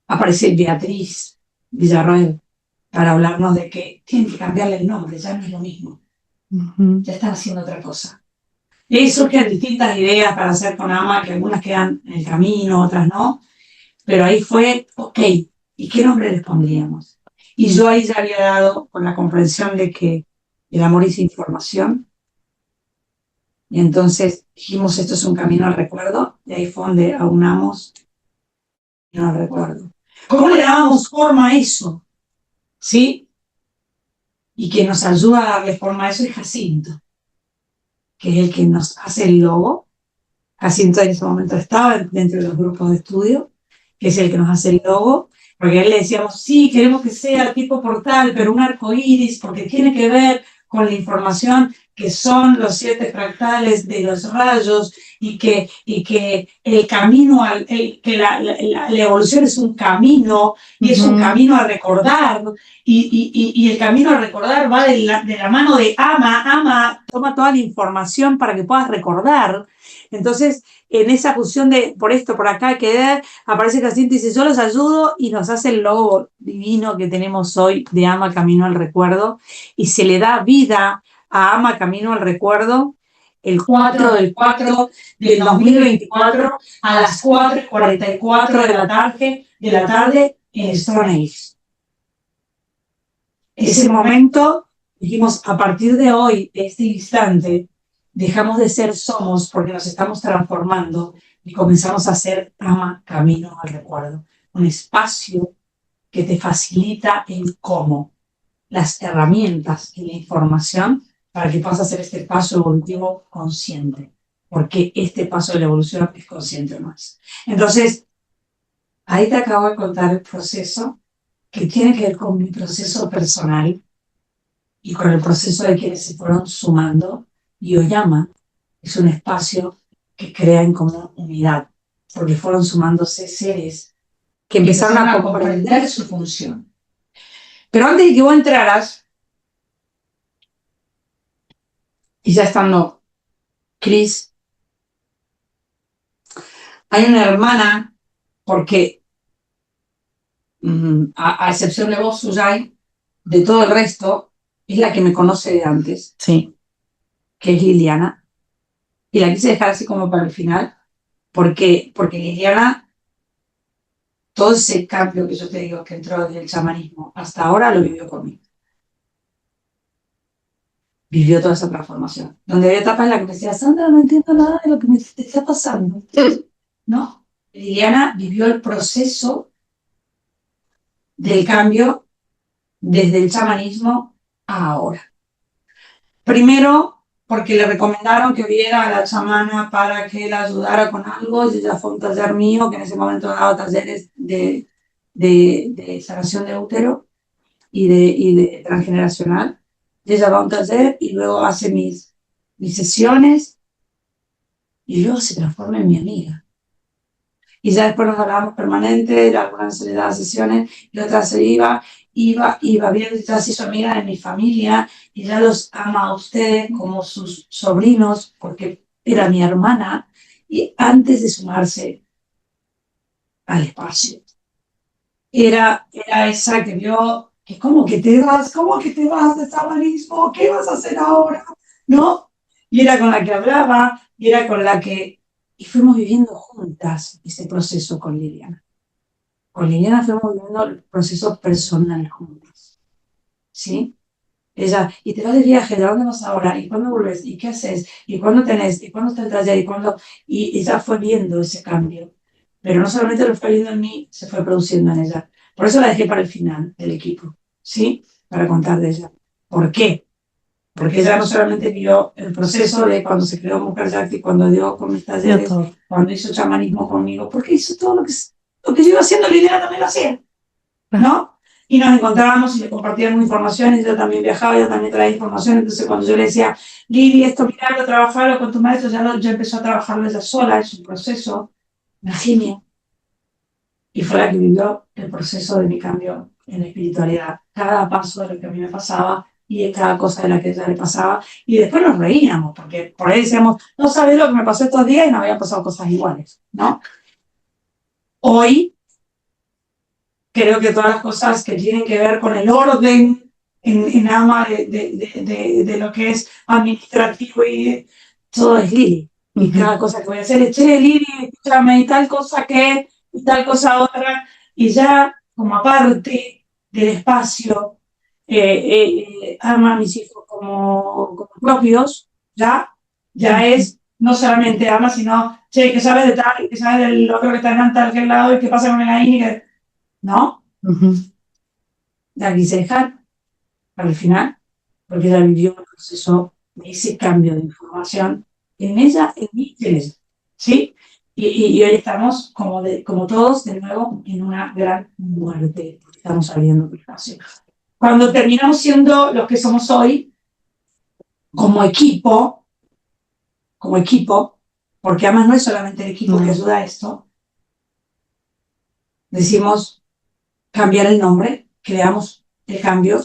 aparecer Beatriz Villarroel para hablarnos de que tienen que cambiarle el nombre, ya no es lo mismo. Ya están haciendo otra cosa. Y ahí surgen distintas ideas para hacer con Ama, que algunas quedan en el camino, otras no. Pero ahí fue, ok, ¿y qué nombre les pondríamos? Y yo ahí ya había dado con la comprensión de que el amor es información. Y entonces dijimos, esto es un camino al recuerdo. Y ahí fue donde aunamos el camino al recuerdo. ¿Cómo le dábamos forma a eso? ¿Sí? Y quien nos ayuda a darle forma a eso es Jacinto, que es el que nos hace el logo. Jacinto en ese momento estaba dentro de los grupos de estudio, que es el que nos hace el logo, porque a él le decíamos, sí, queremos que sea tipo portal, pero un arco iris, porque tiene que ver con la información que son los 7 fractales de los rayos y que el camino, que la evolución es un camino y es un camino a recordar y el camino a recordar va de la mano de ama, toma toda la información para que puedas recordar. Entonces, en esa fusión de por esto, por acá, que aparece Jacinto y dice, yo los ayudo y nos hace el logo divino que tenemos hoy de Ama Camino al Recuerdo y se le da vida a Ama Camino al Recuerdo el 4 del 4 del 2024 a las 4:44 de la tarde en Stone Age. Ese momento, dijimos, a partir de hoy, de este instante, dejamos de ser somos porque nos estamos transformando y comenzamos a ser Ama Camino al Recuerdo. Un espacio que te facilita el cómo, las herramientas y la información para que puedas hacer este paso evolutivo consciente. Porque este paso de la evolución es consciente más. Entonces, ahí te acabo de contar el proceso que tiene que ver con mi proceso personal y con el proceso de quienes se fueron sumando. Y Oyama es un espacio que crean como unidad, porque fueron sumándose seres que empezaron a comprender su función. Pero antes de que vos entraras, y ya estando Cris, hay una hermana, porque a excepción de vos, Suyai, de todo el resto, es la que me conoce de antes, Sí. que es Liliana, y la quise dejar así como para el final, porque Liliana, todo ese cambio que yo te digo que entró desde el chamanismo hasta ahora lo vivió conmigo. Vivió toda esa transformación. Donde había etapas en las que me decía, Sandra, no entiendo nada de lo que me está pasando. ¿No? Liliana vivió el proceso del cambio desde el chamanismo a ahora. Primero, porque le recomendaron que viera a la chamana para que la ayudara con algo, y ella fue a un taller mío, que en ese momento daba talleres de sanación de útero y de transgeneracional. Y ella va a un taller y luego hace mis sesiones y luego se transforma en mi amiga. Y ya después nos hablábamos permanente, algunas se le daba sesiones y otras se iba viendo y ya se hizo amiga de mi familia y ya los ama a ustedes como sus sobrinos porque era mi hermana y antes de sumarse al espacio. Era esa que vio que ¿cómo que te vas de chamanismo? ¿Qué vas a hacer ahora? ¿No? Y era con la que hablaba y era con la que y fuimos viviendo juntas ese proceso con Liliana. Con Liliana fuimos viviendo el proceso personal juntas. ¿Sí? Ella, y te vas de viaje, ¿de dónde vas ahora? ¿Y cuándo vuelves? ¿Y qué haces? ¿Y cuándo tenés? ¿Y cuándo está el taller? Y ella fue viendo ese cambio. Pero no solamente lo fue viendo en mí, se fue produciendo en ella. Por eso la dejé para el final del equipo. ¿Sí? Para contar de ella. ¿Por qué? Porque ella no solamente vio el proceso de cuando se creó Mujer Yakti, cuando dio con mis talleres, cuando hizo chamanismo conmigo, porque hizo todo lo que yo iba haciendo, Liliana también lo hacía, ¿no? Y nos encontrábamos y le compartíamos información, y yo también viajaba, yo también traía información, entonces cuando yo le decía, Lili, esto mirarlo, trabajarlo con tu maestro, ya empezó a trabajarlo ella sola, es un proceso, una genia. Y fue la que vivió el proceso de mi cambio en la espiritualidad, cada paso de lo que a mí me pasaba, y de cada cosa de la que a ella le pasaba, y después nos reíamos, porque por ahí decíamos, no sabes lo que me pasó estos días y nos habían pasado cosas iguales, ¿no? Hoy, creo que todas las cosas que tienen que ver con el orden en Ama de lo que es administrativo y todo es Lili. Y cada cosa que voy a hacer es, che, Lili, escúchame, y tal cosa y tal cosa otra, y ya como aparte del espacio, ama a mis hijos como propios, ya es, no solamente ama, sino, che, que sabes de tal, que sabes del otro que está en tal lado, y qué pasa con el ahí, ¿no? La quise dejar para el final, porque ella vivió el proceso de ese cambio de información en ella, en mí y en ella, ¿sí? Y hoy estamos, como todos, de nuevo, en una gran muerte, porque estamos abriendo el espacio. Cuando terminamos siendo los que somos hoy, como equipo, porque además no es solamente el equipo que ayuda a esto, decimos cambiar el nombre, creamos el cambio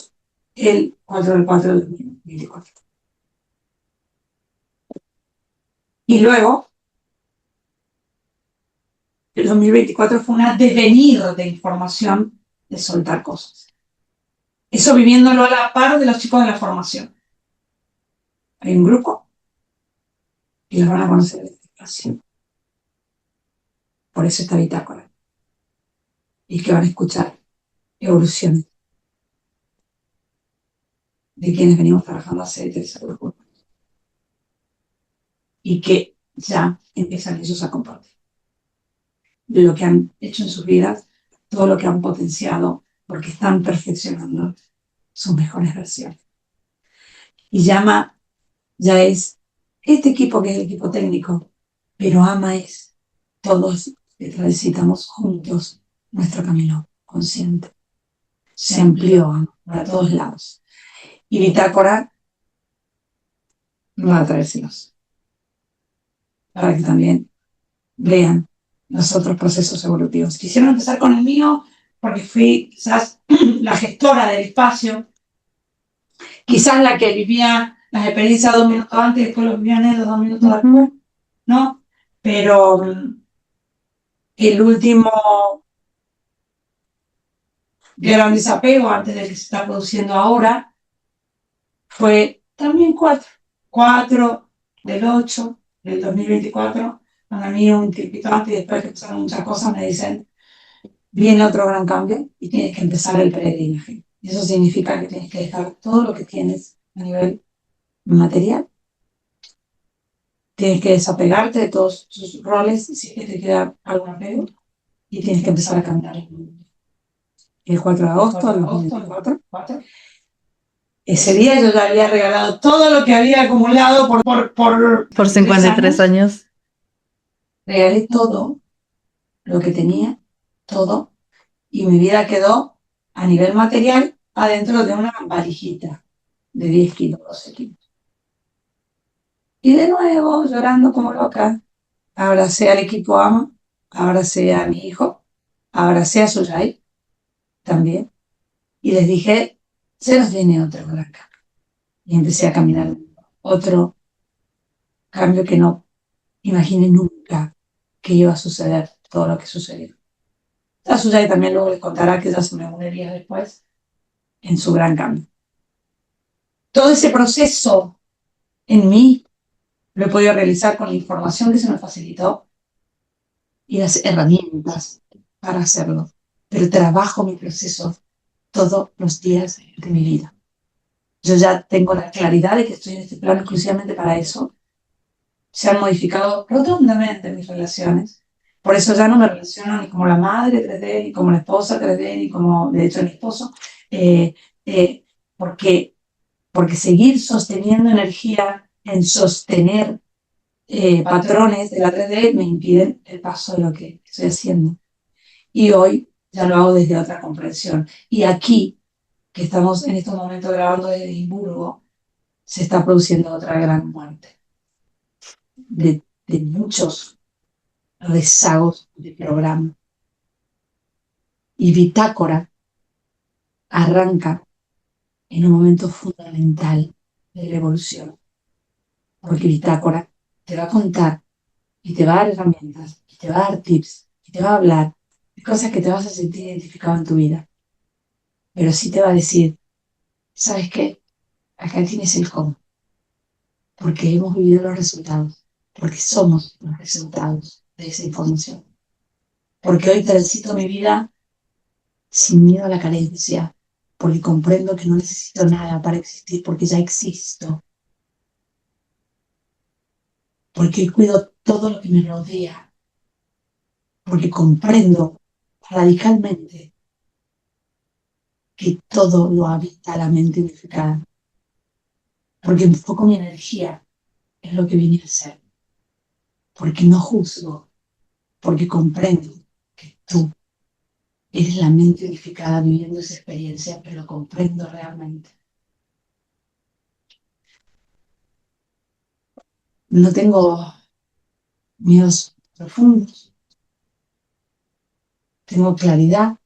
el 4 del 4 del 2024. Y luego, el 2024 fue un devenir de información de soltar cosas. Eso viviéndolo a la par de los chicos de la formación. Hay un grupo y los van a conocer en este espacio. Por eso está bitácora. Y que van a escuchar evoluciones de quienes venimos trabajando hace 3 años. Y que ya empiezan ellos a compartir de lo que han hecho en sus vidas, todo lo que han potenciado, porque están perfeccionando sus mejores versiones. Y llama, ya es este equipo que es el equipo técnico, pero ama es todos que transitamos juntos nuestro camino consciente. Se amplió para todos lados. Y Bitácora va a traérselos para que también vean los otros procesos evolutivos. Quisiera empezar con el mío porque fui quizás la gestora del espacio, quizás la que vivía las experiencias 2 minutos antes y después los vivía en ellos 2 minutos después, ¿no? Pero el último gran desapego antes del que se está produciendo ahora fue también 4 del 8 del 2024, cuando a mí un tiempito antes y después que pasaron muchas cosas me dicen viene otro gran cambio y tienes que empezar el peregrinaje. Y eso significa que tienes que dejar todo lo que tienes a nivel material. Tienes que desapegarte de todos tus roles si es que te queda algún apego y tienes que empezar a caminar el mundo. El 4 de agosto del 2024. Ese día yo ya había regalado todo lo que había acumulado por 53 años. Regalé todo lo que tenía, todo, y mi vida quedó a nivel material adentro de una valijita de 10 kilos, 12 kilos. Y de nuevo, llorando como loca, abracé al equipo AMA, abracé a mi hijo, abracé a Suyai también, y les dije, se nos viene otro gran cambio. Y empecé a caminar otro cambio que no imaginé nunca que iba a suceder todo lo que sucedió. A Suyai también luego les contará que ya se me uniría después en su gran cambio. Todo ese proceso en mí lo he podido realizar con la información que se me facilitó y las herramientas para hacerlo. Pero trabajo mi proceso todos los días de mi vida. Yo ya tengo la claridad de que estoy en este plano exclusivamente para eso. Se han modificado rotundamente mis relaciones. Por eso ya no me relaciono ni como la madre 3D, ni como la esposa 3D, ni como, de hecho, mi esposo. Porque seguir sosteniendo energía en sostener patrones de la 3D me impiden el paso de lo que estoy haciendo. Y hoy ya lo hago desde otra comprensión. Y aquí, que estamos en estos momentos grabando desde Edimburgo, se está produciendo otra gran muerte de muchos rezagos de programa. Y Bitácora arranca en un momento fundamental de la evolución. Porque Bitácora te va a contar y te va a dar herramientas, y te va a dar tips, y te va a hablar de cosas que te vas a sentir identificado en tu vida. Pero sí te va a decir, ¿sabes qué? Acá tienes el cómo. Porque hemos vivido los resultados. Porque somos los resultados de esa información. Porque hoy transito mi vida sin miedo a la carencia. Porque comprendo que no necesito nada para existir, porque ya existo. Porque hoy cuido todo lo que me rodea. Porque comprendo radicalmente que todo lo habita la mente unificada. Porque enfoco mi energía en lo que viene a ser. Porque no juzgo, porque comprendo que tú eres la mente unificada viviendo esa experiencia, pero lo comprendo realmente. No tengo miedos profundos. Tengo claridad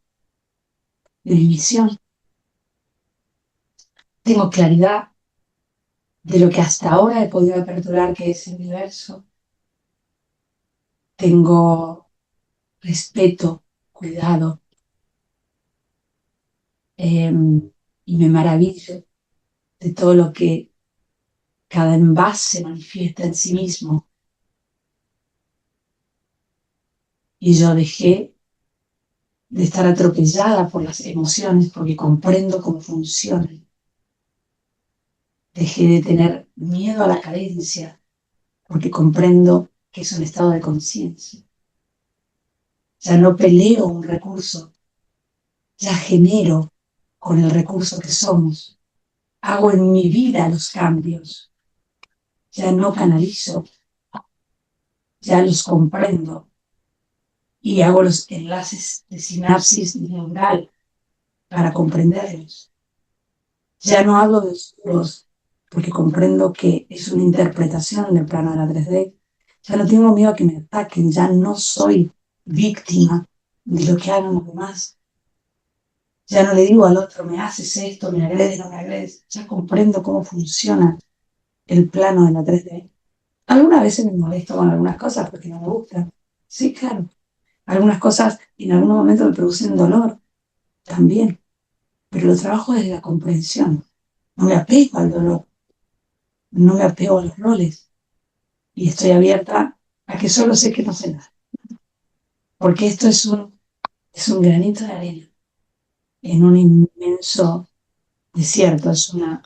de mi misión. Tengo claridad de lo que hasta ahora he podido aperturar, que es el universo. Tengo respeto, cuidado, y me maravillo de todo lo que cada envase manifiesta en sí mismo. Y yo dejé de estar atropellada por las emociones porque comprendo cómo funcionan. Dejé de tener miedo a la carencia porque comprendo que es un estado de conciencia. Ya no peleo un recurso, ya genero con el recurso que somos. Hago en mi vida los cambios. Ya no canalizo, ya los comprendo y hago los enlaces de sinapsis neural para comprenderlos. Ya no hablo de oscuros porque comprendo que es una interpretación del plano de la 3D. Ya no tengo miedo a que me ataquen, ya no soy víctima de lo que hagan los demás. Ya no le digo al otro, me haces esto, me agredes, no me agredes. Ya comprendo cómo funciona el plano de la 3D. Algunas veces me molesto con algunas cosas porque no me gustan. Sí, claro. Algunas cosas en algún momento me producen dolor también. Pero lo trabajo desde la comprensión. No me apego al dolor. No me apego a los roles. Y estoy abierta a que solo sé que no sé nada. Porque esto es un granito de arena en un inmenso desierto. Es una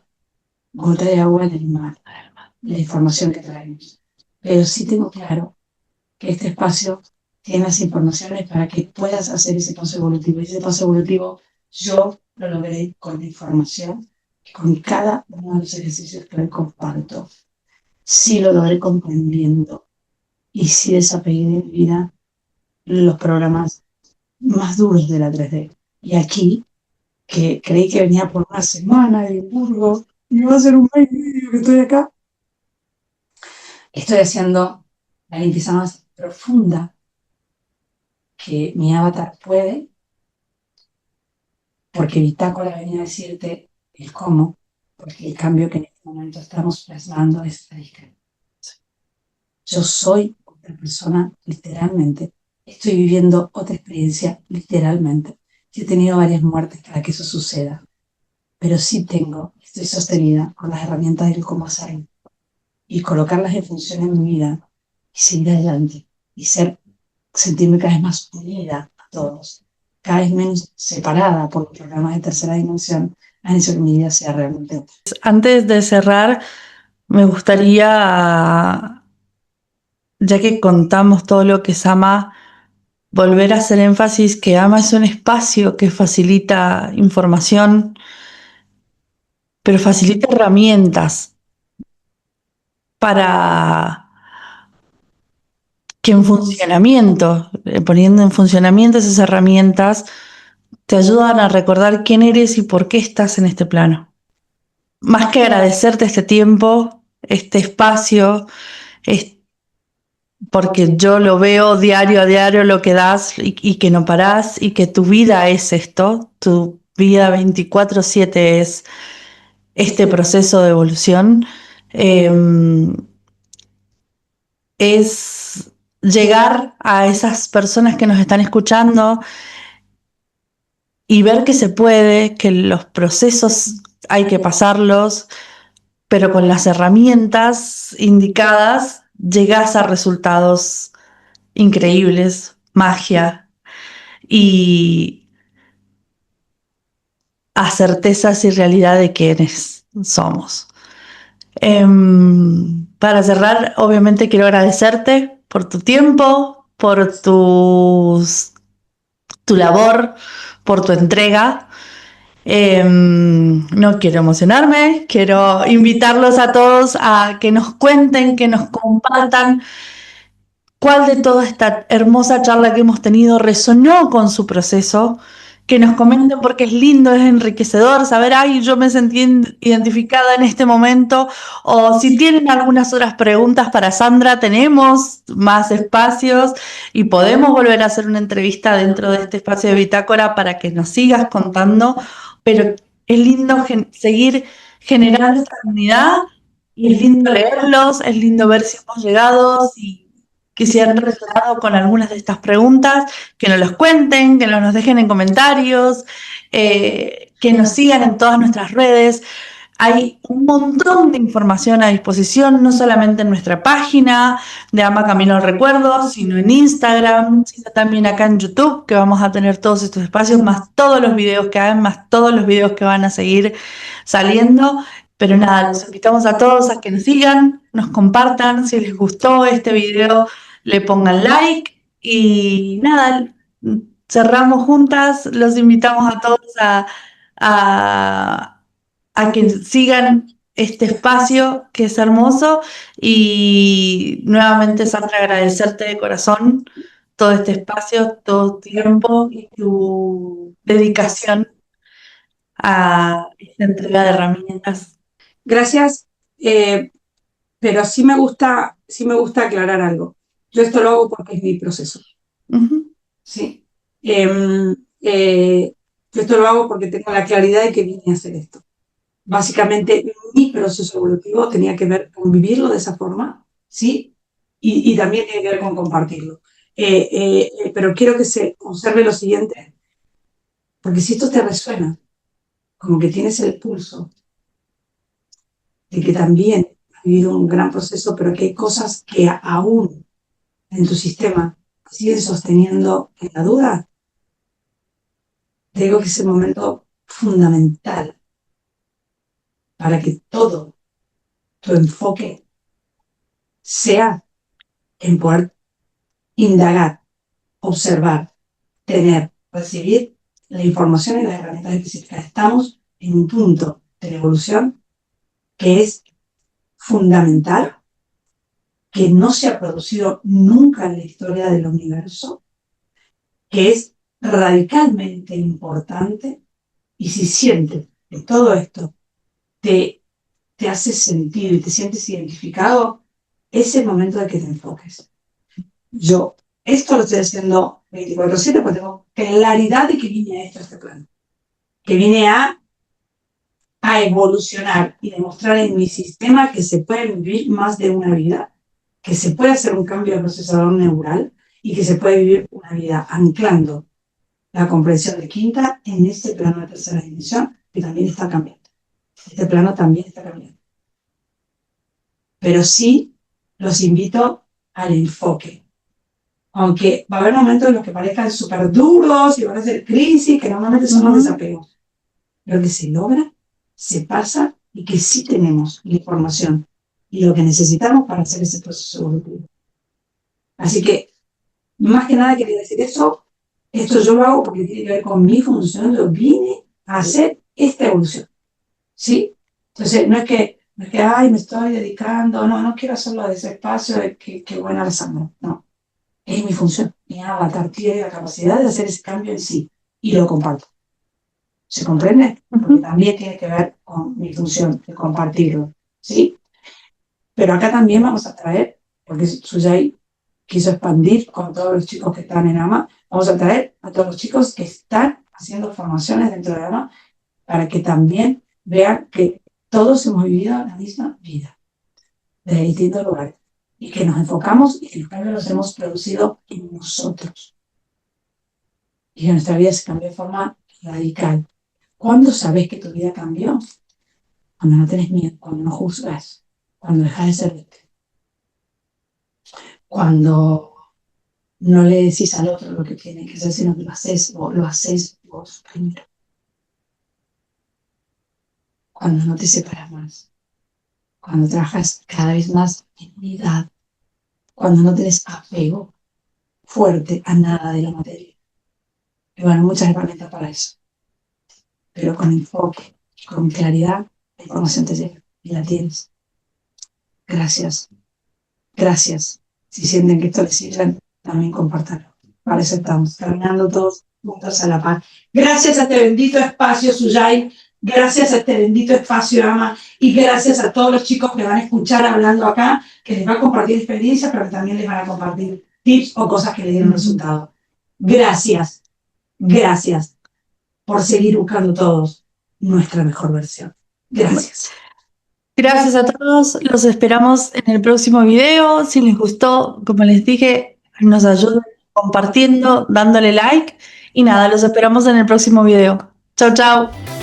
gota de agua en el mar, la información que traemos. Pero sí tengo claro que este espacio tiene las informaciones para que puedas hacer ese paso evolutivo. Y ese paso evolutivo yo lo logré con la información, con cada uno de los ejercicios que hoy comparto. Sí lo logré comprendiendo y sí desapegué de mi vida los programas más duros de la 3D. Y aquí, que creí que venía por una semana de Edimburgo, y va a ser un mes y medio que estoy acá, estoy haciendo la limpieza más profunda que mi avatar puede, porque Bitácora venía a decirte el cómo, porque el cambio que en este momento estamos plasmando es radical. Yo soy otra persona, literalmente. Estoy viviendo otra experiencia, literalmente. Yo he tenido varias muertes para que eso suceda, pero sí estoy sostenida con las herramientas del cómo hacerlo y colocarlas en función en mi vida y seguir adelante y sentirme cada vez más unida a todos, cada vez menos separada por los programas de tercera dimensión, han hecho que mi vida sea realmente útil. Antes de cerrar, me gustaría, ya que contamos todo lo que es AMA, volver a hacer énfasis que AMA es un espacio que facilita información, pero facilita herramientas para que en funcionamiento, poniendo en funcionamiento esas herramientas, te ayudan a recordar quién eres y por qué estás en este plano. Más que agradecerte este tiempo, este espacio, porque yo lo veo diario a diario lo que das y que no parás y que tu vida es esto, tu vida 24/7 es este proceso de evolución, es llegar a esas personas que nos están escuchando y ver que se puede, que los procesos hay que pasarlos, pero con las herramientas indicadas llegas a resultados increíbles, magia y a certezas y realidad de quiénes somos. Para cerrar, obviamente quiero agradecerte por tu tiempo, por tu labor, por tu entrega. No quiero emocionarme, quiero invitarlos a todos a que nos cuenten, que nos compartan cuál de toda esta hermosa charla que hemos tenido resonó con su proceso, que nos comenten porque es lindo, es enriquecedor saber, ay, yo me sentí identificada en este momento, o si tienen algunas otras preguntas para Sandra, tenemos más espacios y podemos volver a hacer una entrevista dentro de este espacio de Bitácora para que nos sigas contando, pero es lindo seguir generando esta comunidad y es lindo leerlos, es lindo ver si hemos llegado, si que se han resonado con algunas de estas preguntas, que nos los cuenten, que nos dejen en comentarios, que nos sigan en todas nuestras redes. Hay un montón de información a disposición, no solamente en nuestra página de Ama Camino al Recuerdo, sino en Instagram, sino también acá en YouTube, que vamos a tener todos estos espacios, más todos los videos que hagan, más todos los videos que van a seguir saliendo. Pero nada, los invitamos a todos a que nos sigan, nos compartan, si les gustó este video, le pongan like y nada, cerramos juntas, los invitamos a todos a, a que sigan este espacio que es hermoso y nuevamente Sandra agradecerte de corazón todo este espacio, todo tu tiempo y tu dedicación a esta entrega de herramientas. Gracias, pero sí me gusta aclarar algo. Yo esto lo hago porque es mi proceso. ¿Sí? Yo esto lo hago porque tengo la claridad de que vine a hacer esto. Básicamente, mi proceso evolutivo tenía que ver con vivirlo de esa forma, ¿sí? Y también tiene que ver con compartirlo. Pero quiero que se observe lo siguiente, porque si esto te resuena, como que tienes el pulso de que también has vivido un gran proceso, pero que hay cosas que aún en tu sistema siguen sosteniendo en la duda, te digo que es el momento fundamental para que todo tu enfoque sea en poder indagar, observar, tener, recibir la información y las herramientas específicas. Estamos en un punto de la evolución que es fundamental, que no se ha producido nunca en la historia del universo, que es radicalmente importante, y si sientes que todo esto te hace sentido y te sientes identificado, es el momento de que te enfoques. Yo esto lo estoy haciendo 24/7 porque tengo claridad de que vine a esto, a este plan. Que vine a evolucionar y demostrar en mi sistema que se puede vivir más de una vida, que se puede hacer un cambio de procesador neural y que se puede vivir una vida anclando la comprensión de quinta en este plano de tercera dimensión que también está cambiando. Este plano también está cambiando. Pero sí los invito al enfoque. Aunque va a haber momentos en los que parezcan súper duros y van a ser crisis, que normalmente son los desapegos. Pero que se logra, se pasa y que sí tenemos la información y lo que necesitamos para hacer ese proceso evolutivo. Así que, más que nada quería decir eso. Esto yo lo hago porque tiene que ver con mi función. Yo vine a hacer esta evolución. ¿Sí? Entonces, no es que ay, me estoy dedicando, no quiero hacerlo de ese espacio de que buena la sangre. No. Es mi función. Mi avatar tiene la capacidad de hacer ese cambio en sí. Y lo comparto. ¿Se comprende? Porque también tiene que ver con mi función de compartirlo. ¿Sí? Pero acá también vamos a traer, porque Suyai quiso expandir con todos los chicos que están en AMA, vamos a traer a todos los chicos que están haciendo formaciones dentro de AMA para que también vean que todos hemos vivido la misma vida, de distintos lugares, y que nos enfocamos y que los cambios los hemos producido en nosotros. Y que nuestra vida se cambió de forma radical. ¿Cuándo sabes que tu vida cambió? Cuando no tenés miedo, cuando no juzgas, cuando dejas de ser víctima. Cuando no le decís al otro lo que tiene que hacer, sino que lo haces vos primero. Cuando no te separas más. Cuando trabajas cada vez más en unidad. Cuando no tenés apego fuerte a nada de la materia. Y bueno, muchas herramientas para eso. Pero con enfoque, con claridad, la información te llega y la tienes. Gracias. Gracias. Si sienten que esto les sirve, también compártanlo. Para eso estamos caminando todos juntos a la paz. Gracias a este bendito espacio, Suyay, gracias a este bendito espacio, Ama, y gracias a todos los chicos que van a escuchar hablando acá, que les va a compartir experiencias, pero que también les van a compartir tips o cosas que le dieron resultado. Gracias, gracias por seguir buscando todos nuestra mejor versión. Gracias. Gracias a todos, los esperamos en el próximo video. Si les gustó, como les dije, nos ayuden compartiendo, dándole like y nada, los esperamos en el próximo video. Chau, chau.